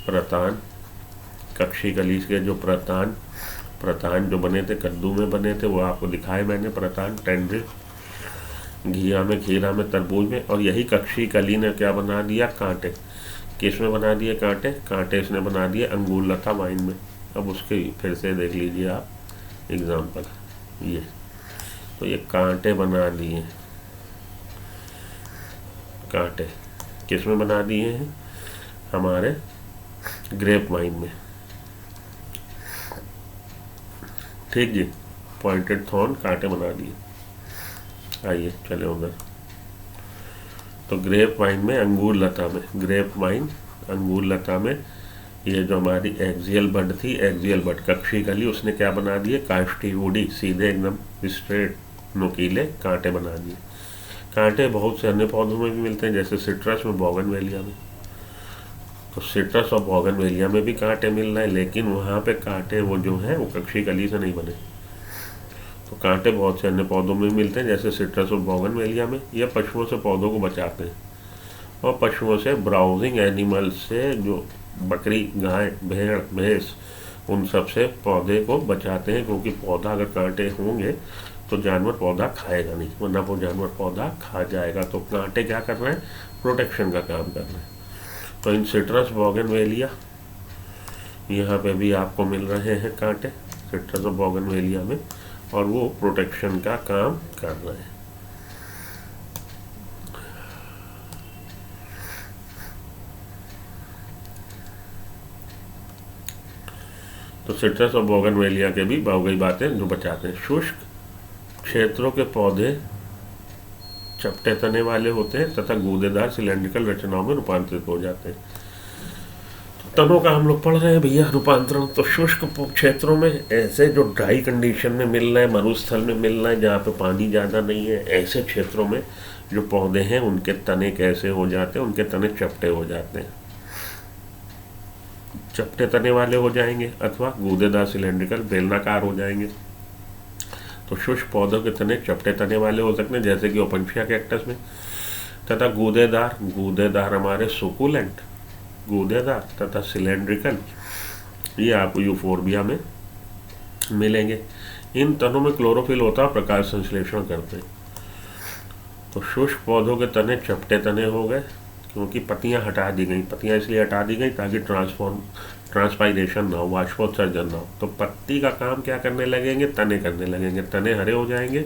A: प्रतान, कक्षी कली के जो प्रतान जो बने थे कद्दू में बने थे वो आपको दिखाए मैंने, प्रतान टेंड्रिल, घिया में, खीरा में, तरबूज में। और यही कक्षी कली ने क्या बना दिया, कांटे। किस में बना दिए कांटे, कांटे इसने बना दिए अंगूर लता वाइन में। अब उसके फिर से देख लीजिए आप एग्जाम्पल, ये तो ये कांटे बना दिए, कांटे किस में बना दिए हैं, हमारे ग्रेप वाइन में। ठीक जी, पॉइंटेड थॉर्न, कांटे बना दिए। आइए चले उधर। तो ग्रेप वाइन में, अंगूर लता में, ग्रेप वाइन अंगूर लता में ये जो हमारी एक्सियल बड थी, एक्सियल बड कक्षी कली, उसने क्या बना दिए, कास्टिवुडी, सीधे एकदम स्ट्रेट नुकीले कांटे बना दिए। कांटे बहुत से अन्य पौधों में भी मिलते हैं, जैसे सिट्रस में, बोगनवेलिया में। तो सिट्रस और बोगनवेलिया में भी कांटे मिल रहे हैं, लेकिन वहाँ पे कांटे वो जो हैं वो कक्षी कली से नहीं बने। तो कांटे बहुत से अन्य पौधों में मिलते हैं, जैसे सिट्रस और बोगनवेलिया में। यह पशुओं से पौधों को बचाते हैं, और पशुओं से, ब्राउजिंग एनिमल से, जो बकरी, गाय, भेड़, भैंस, उन सब से पौधे को बचाते हैं। क्योंकि पौधा अगर कांटे होंगे तो जानवर पौधा खाएगा नहीं, वरना वो जानवर पौधा खा जाएगा। तो कांटे क्या कर रहे हैं, प्रोटेक्शन का काम कर रहे हैं। तो इन सिट्रस, बोगनवेलिया, यहाँ पे भी आपको मिल रहे हैं कांटे, सिट्रस और बोगनवेलिया में, और वो प्रोटेक्शन का काम कर रहे हैं। तो सिट्रस और बोगनवेलिया के भी हो गई बातें जो बचाते हैं। शुष्क क्षेत्रों के पौधे चपटे तने वाले होते हैं तथा गूदेदार सिलेंड्रिकल रचनाओं में रूपांतरित हो जाते हैं। तो तनों का हम लोग पढ़ रहे हैं भैया रूपांतरण। तो शुष्क क्षेत्रों में, ऐसे जो ड्राई कंडीशन में मिल रहा है, मरुस्थल में मिल रहा है, जहाँ पे पानी ज़्यादा नहीं है, ऐसे क्षेत्रों में जो पौधे हैं उनके तने कैसे हो जाते हैं, उनके तने चपटे हो जाते हैं, चपटे तने वाले हो जाएंगे, अथवा गूदेदार सिलेंड्रिकल बेलनाकार हो जाएंगे। तो शुष्क पौधों के तने चपटे तने वाले हो सकते हैं, जैसे कि ओपनशिया कैक्टस में, तथा गूदेदार हमारे सुकुलेंट, गूदेदार तथा सिलेंड्रिकल, ये आपको यूफोर्बिया में मिलेंगे। इन तनों में क्लोरोफिल होता है, प्रकाश संश्लेषण करते हैं। तो शुष्क पौधों के तने चपटे तने हो गए, क्योंकि पत्तियां हटा दी गई। पत्तियां इसलिए हटा दी गई ताकि ट्रांसपाइरेशन ना हो, वाष्पोत्सर्जन ना हो। तो पत्ती का काम क्या करने लगेंगे, तने करने लगेंगे, तने हरे हो जाएंगे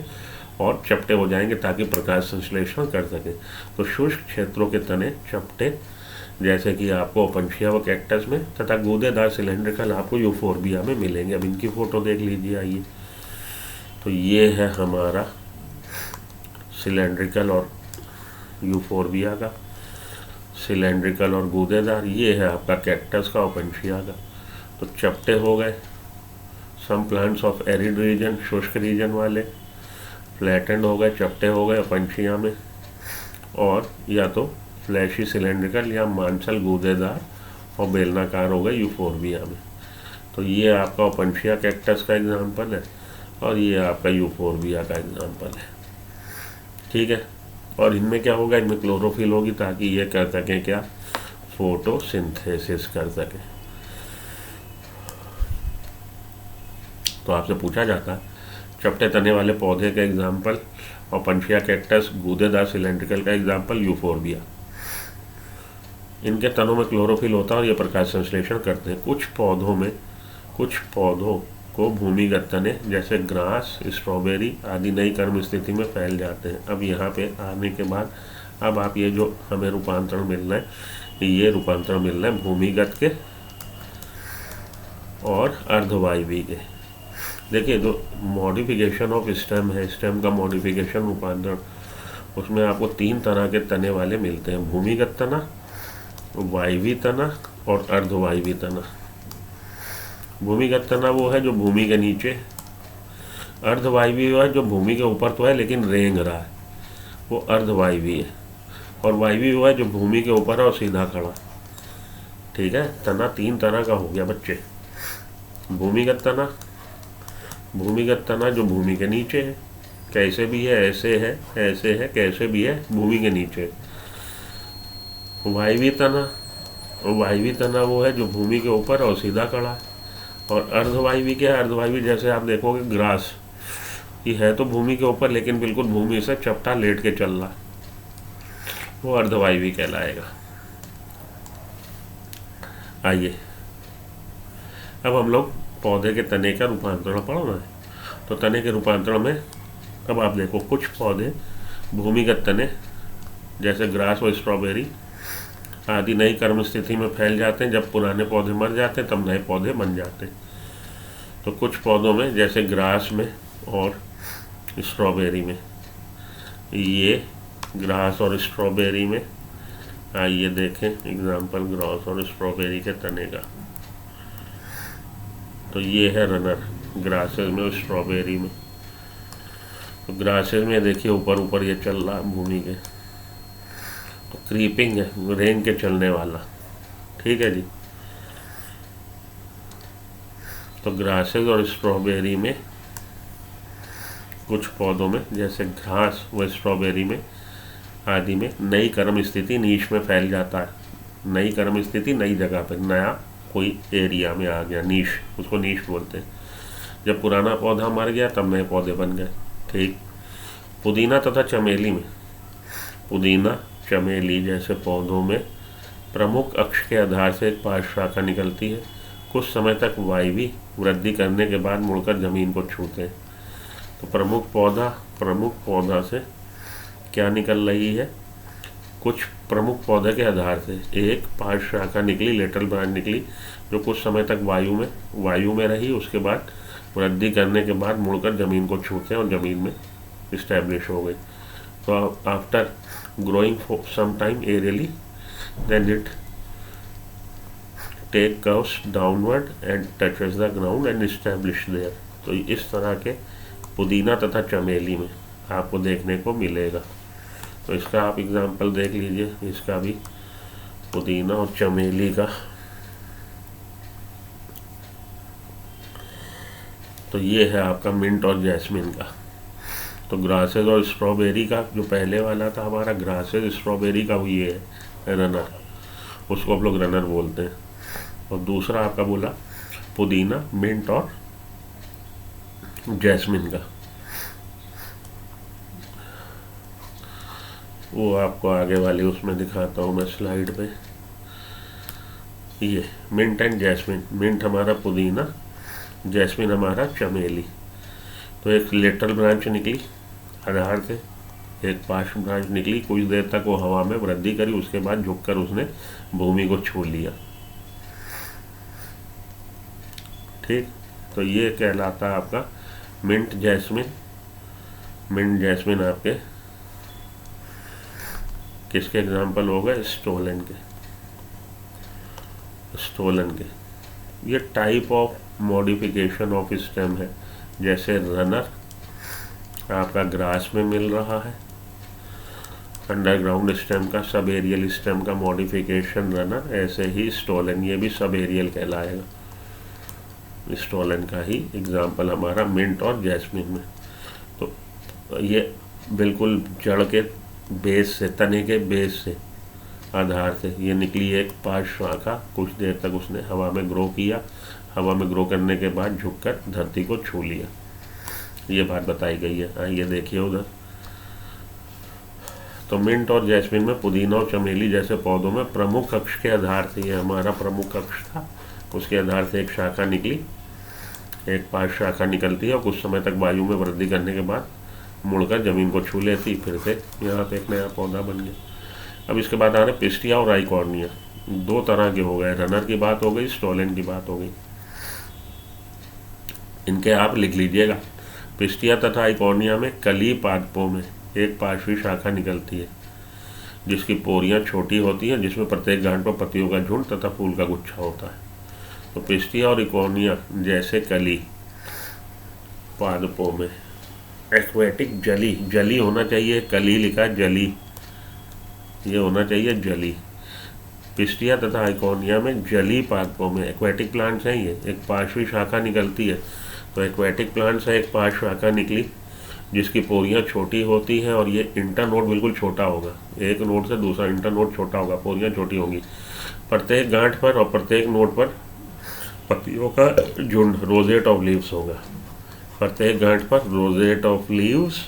A: और चपटे हो जाएंगे ताकि प्रकाश संश्लेषण कर सके। तो शुष्क क्षेत्रों के तने चपटे जैसे कि आपको ओपनशिया व कैक्टस में तथा गूदेदार सिलेंड्रिकल आपको यूफोर्बिया में मिलेंगे। अब इनकी फ़ोटो देख लीजिए आइए। तो ये है हमारा सिलेंड्रिकल और यूफोर्बिया का, सिलेंड्रिकल और गूदेदार। ये है आपका कैक्टस का, ओपनशिया का। तो चपटे हो गए, some plants of arid region, शुष्क रीजन वाले। फ्लैटेंड हो गए, चपटे हो गए ओपनशिया में, और या तो फ्लैशी सिलेंड्रिकल या मांसल गूदेदार और बेलनाकार हो गए यूफोर्बिया में। तो ये आपका ओपनशिया कैक्टस का एग्जाम्पल है और ये आपका यूफोर्बिया का एग्जाम्पल है। ठीक है, और इनमें क्या होगा, इनमें क्लोरोफिल होगी ताकि ये कर सकें क्या, फोटोसिंथेसिस कर सकें। तो आपसे पूछा जाता है चपटे तने वाले पौधे का एग्जाम्पल ओपनशिया कैक्टस, गूदेदार सिलेंड्रिकल का एग्जाम्पल यूफोर्बिया। इनके तनों में क्लोरोफिल होता है और ये प्रकाश संश्लेषण करते हैं। कुछ पौधों को भूमिगत तने जैसे ग्रास, स्ट्रॉबेरी आदि नई कर्म स्थिति में फैल जाते हैं। अब यहाँ पे आने के बाद अब आप ये जो हमें रूपांतरण मिल रहा है, ये रूपांतरण मिल रहा है भूमिगत के और अर्धवायवी के। देखिए जो मॉडिफिकेशन ऑफ स्टेम है, स्टेम का मॉडिफिकेशन रूपांतरण, उसमें आपको 3 तरह के तने वाले मिलते हैं, भूमिगत तना, वायवी तना और अर्धवायवी तना। भूमिगत तना वो है जो भूमि के नीचे, अर्धवायवी वो है जो भूमि के ऊपर तो है लेकिन रेंग रहा है, वो अर्धवायवी है। और वायवी वो है जो भूमि के ऊपर है और सीधा खड़ा। ठीक है, तना 3 तरह का हो गया बच्चे। भूमिगत तना जो भूमि के नीचे है, कैसे भी है, ऐसे है, ऐसे है, कैसे भी है, भूमि के नीचे। वायवी तना वो है जो भूमि के ऊपर और सीधा खड़ा है। और अर्धवायवी क्या है, अर्धवायवी जैसे आप देखोगे ग्रास, ये है तो भूमि के ऊपर लेकिन बिल्कुल भूमि से चपटा लेट के चल रहा, वो अर्धवायवी कहलाएगा। आइए अब हम लोग पौधे के तने का रूपांतरण पढ़ना है। तो तने के रूपांतरण में अब आप देखो, कुछ पौधे भूमिगत तने जैसे ग्रास और स्ट्रॉबेरी आदि नई कर्म स्थिति में फैल जाते हैं। जब पुराने पौधे मर जाते हैं तब नए पौधे बन जाते हैं। तो कुछ पौधों में जैसे ग्रास में और स्ट्रॉबेरी में, ये ग्रास और स्ट्रॉबेरी में, आइए देखें एग्जाम्पल ग्रास और स्ट्रॉबेरी के तने का। तो ये है रनर ग्रासेस में और स्ट्रॉबेरी में। तो ग्रासेस में देखिए ऊपर ऊपर ये चल रहा भूमि के, तो क्रीपिंग है, रेंग के चलने वाला। ठीक है जी। तो ग्रासेस और स्ट्रॉबेरी में, कुछ पौधों में जैसे घास व स्ट्रॉबेरी में आदि में नई कर्म स्थिति नीश में फैल जाता है। नई कर्म स्थिति नई जगह पर, नया कोई एरिया में आ गया, नीश, उसको नीश बोलते हैं। जब पुराना पौधा मर गया तब नए पौधे बन गए। ठीक। पुदीना तथा चमेली में, पुदीना चमेली जैसे पौधों में प्रमुख अक्ष के आधार से एक पार्श्व शाखा निकलती है। कुछ समय तक वायवी वृद्धि करने के बाद मुड़कर जमीन को छूते हैं। तो प्रमुख पौधा से क्या निकल रही है, कुछ प्रमुख पौधे के आधार से एक पार्श्व शाखा निकली, लेटरल ब्रांच निकली, जो कुछ समय तक वायु में रही, उसके बाद वृद्धि करने के बाद मुड़कर ज़मीन को छूते हैं और ज़मीन में इस्टेब्लिश हो गई। तो after growing for some time aerially, then it take curves downward and touches the ground and establish there। तो इस तरह के पुदीना तथा चमेली में आपको देखने को मिलेगा। तो इसका आप एग्जाम्पल देख लीजिए, इसका भी पुदीना और चमेली का। तो ये है आपका मिंट और जैस्मिन का। तो ग्रासेस और स्ट्रॉबेरी का जो पहले वाला था हमारा, ग्रासेस स्ट्रॉबेरी का वो ये है रनर, उसको आप लोग रनर बोलते हैं। और दूसरा आपका बोला पुदीना, मिंट और जैस्मिन का, वो आपको आगे वाली उसमें दिखाता हूँ मैं स्लाइड पे। ये मिंट एंड जैस्मिन, मिंट हमारा पुदीना, जैस्मिन हमारा चमेली। तो एक लेटरल ब्रांच निकली आधार से, एक पार्श्व ब्रांच निकली, कुछ देर तक वो हवा में वृद्धि करी, उसके बाद झुककर उसने भूमि को छू लिया। ठीक, तो ये कहलाता है आपका मिंट जैस्मिन। मिंट जैस्मिन आपके किसके एग्जाम्पल हो गए? स्टोलन के। स्टोलन के ये type of modification of stem है। जैसे रनर आपका ग्रास में मिल रहा है, अंडरग्राउंड स्टेम का, सब एरियल स्टेम का मॉडिफिकेशन रनर, ऐसे ही स्टोलन ये भी सब एरियल कहलाएगा। स्टोलन का ही एग्जाम्पल हमारा मिंट और जैस्मिन में। तो ये बिल्कुल जड़ के बेस से, तने के बेस से, आधार से ये निकली एक पार्श्व शाखा, कुछ देर तक उसने हवा में ग्रो किया, हवा में ग्रो करने के बाद झुककर धरती को छू लिया। ये बात बताई गई है। ये देखिए उधर। तो मिंट और जैस्मिन में पुदीना और चमेली जैसे पौधों में प्रमुख अक्ष के आधार से, ये हमारा प्रमुख अक्ष था, उसके आधार से एक शाखा निकली, एक पार्श्व शाखा निकलती है और कुछ समय तक वायु में वृद्धि करने के बाद मुड़कर जमीन को छू लेती, फिर से यहाँ पे एक नया पौधा बन गया। अब इसके बाद आ रहे पिस्टिया और आइकॉर्निया। दो तरह के हो गए, रनर की बात हो गई, स्टोलन की बात हो गई। इनके आप लिख लीजिएगा। पिस्टिया तथा आइकॉर्निया में कली पादपों में एक पार्श्वी शाखा निकलती है जिसकी पोरियां छोटी होती हैं, जिसमें प्रत्येक गांठ पर पत्तियों का झुंड तथा फूल का गुच्छा होता है। तो पिस्टिया और आइकॉर्निया जैसे कली पादपों में एक्वेटिक जली, जली होना चाहिए, कली लिखा जली, ये होना चाहिए जली। पिस्टिया तथा आइकॉर्निया में जली पादपों में, एक्वेटिक प्लांट्स हैं ये, एक पार्श्वी शाखा निकलती है। तो एक्वेटिक प्लांट्स है, एक पार्श्व शाखा निकली जिसकी पोरियां छोटी होती हैं और ये इंटरनोड बिल्कुल छोटा होगा, एक नोड से दूसरा इंटरनोड छोटा होगा, पोरियां छोटी होंगी। प्रत्येक गांठ पर और प्रत्येक नोड पर पत्तियों का झुंड, रोजेट ऑफ लीव्स होगा। प्रत्येक गांठ पर रोजेट ऑफ लीव्स,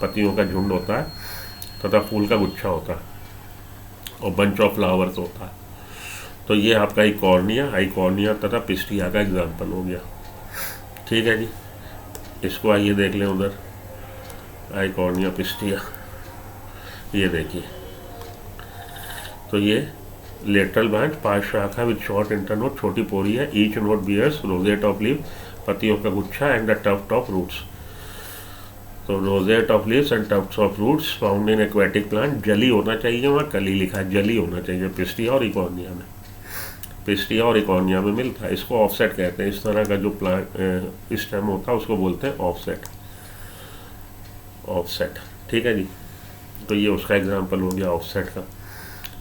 A: पत्तियों का झुंड होता है तथा फूल का गुच्छा होता है और बंच ऑफ फ्लावर्स होता है। तो ये आपका आइकॉर्निया तथा पिस्टिया का एग्जाम्पल हो गया। ठीक है जी, इसको आइए देख लें उधर, आइकॉर्निया पिस्टिया। ये देखिए, तो ये लेटरल ब्रांच, पार्श्व शाखा विद शॉर्ट इंटरनोड, छोटी पोरी है, each node bears rosette of leave, पत्तियों का गुच्छा and the tuft of roots. तो rosette of leaves and tufts of roots found in aquatic plant. जली होना चाहिए, वहाँ कली लिखा, जली होना चाहिए पिस्टिया और आइकॉर्निया में। पिस्टिया और आइकॉर्निया में मिलता है, इसको ऑफसेट कहते हैं। इस तरह का जो प्लांट स्टेम होता है उसको बोलते हैं ऑफसेट। ऑफसेट, ठीक है जी। तो ये उसका एग्जाम्पल हो गया ऑफसेट का।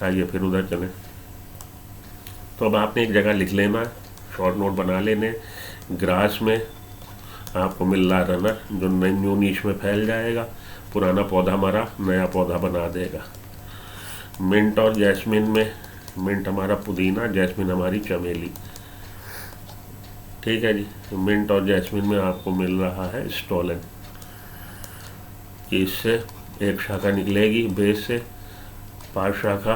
A: आइए फिर उधर चलें। तो अब आपने एक जगह लिख लेना, शॉर्ट नोट बना लेने। ग्रास में आपको मिल रहा रनर, जो न्यू नीच में फैल जाएगा, पुराना पौधा मरा, नया पौधा बना देगा। मिंट और जैस्मिन में, मिंट हमारा पुदीना, जैस्मिन हमारी चमेली। ठीक है जी। मिंट और जैस्मिन में आपको मिल रहा है स्टोलन, कि इससे एक शाखा निकलेगी बेस से, पार्श्व शाखा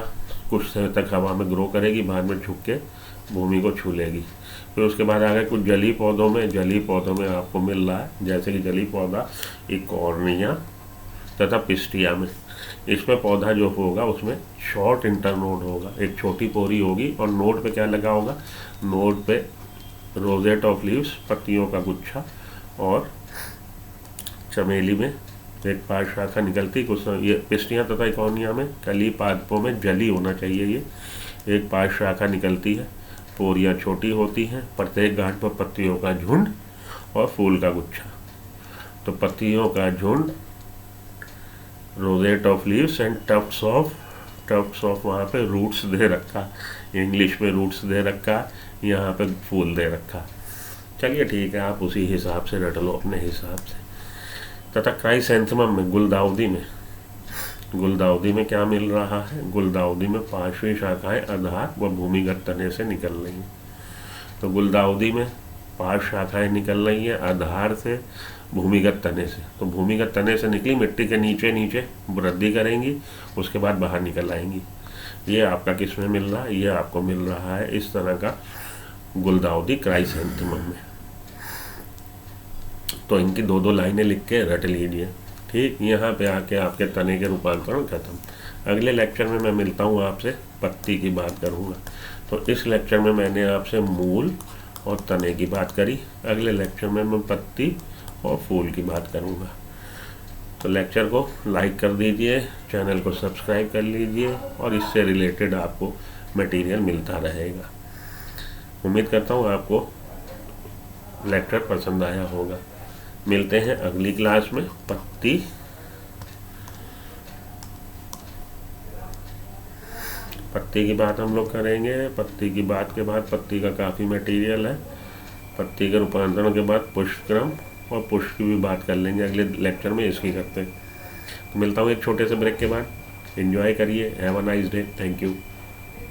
A: कुछ समय तक हवा में ग्रो करेगी, बाद में झुक के भूमि को छू लेगी। फिर उसके बाद आगे कुछ जली पौधों में आपको मिल रहा है, जैसे कि जली पौधा आइकॉर्निया तथा पिस्टिया में। इसमें पौधा जो होगा उसमें शॉर्ट इंटरनोड होगा, एक छोटी पोरी होगी और नोड पे क्या लगा होगा? नोड पे रोजेट ऑफ लीव्स, पत्तियों का गुच्छा, और चमेली में एक पार्श्व शाखा निकलती कुछ। ये पिस्टिया तथा आइकॉर्निया में कली पादपों में जली होना चाहिए, ये एक पार्श्व शाखा निकलती है, पोरियां छोटी होती हैं, प्रत्येक गांठ पर पत्तियों का झुंड और फूल का गुच्छा। तो पत्तियों का झुंड, rosette of leaves and tufts of वहाँ पे रूट्स दे रखा, इंग्लिश में रूट्स दे रखा, यहाँ पे फूल दे रखा। चलिए ठीक है, आप उसी हिसाब से रट लो अपने हिसाब से। तथा क्राइसैंथेमम में, गुलदाउदी में क्या मिल रहा है? गुलदाउदी में पार्श्वी शाखाएं आधार व भूमिगत तने से निकल रही हैं। तो गुलदाउदी में पार्श्व शाखाएं निकल रही हैं आधार से, भूमिगत तने से। तो भूमिगत तने से निकली, मिट्टी के नीचे नीचे वृद्धि करेंगी, उसके बाद बाहर निकल आएंगी। ये आपका किस में मिल रहा है? ये आपको मिल रहा है इस तरह का गुलदाउदी क्राइसैंथेमम में। तो इनकी दो लाइनें लिख के रट लीजिए, ठीक यहाँ पे आके आपके तने के रूपांतरण खत्म। अगले लेक्चर में मैं मिलता हूँ आपसे, पत्ती की बात करूँगा। तो इस लेक्चर में मैंने आपसे मूल और तने की बात करी, अगले लेक्चर में मैं पत्ती और फूल की बात करूँगा। तो लेक्चर को लाइक कर दीजिए, चैनल को सब्सक्राइब कर लीजिए और इससे रिलेटेड आपको मटेरियल मिलता रहेगा। उम्मीद करता हूँ आपको लेक्चर पसंद आया होगा। मिलते हैं अगली क्लास में। पत्ती की बात हम लोग करेंगे। पत्ती की बात के बाद, पत्ती का काफ़ी मटेरियल है, पत्ती के रूपांतरण के बाद पुष्पक्रम और पुष्प की भी बात कर लेंगे अगले लेक्चर में, इसकी करते हैं। तो मिलता हूँ एक छोटे से ब्रेक के बाद। एंजॉय करिए। Have a nice day. Thank you.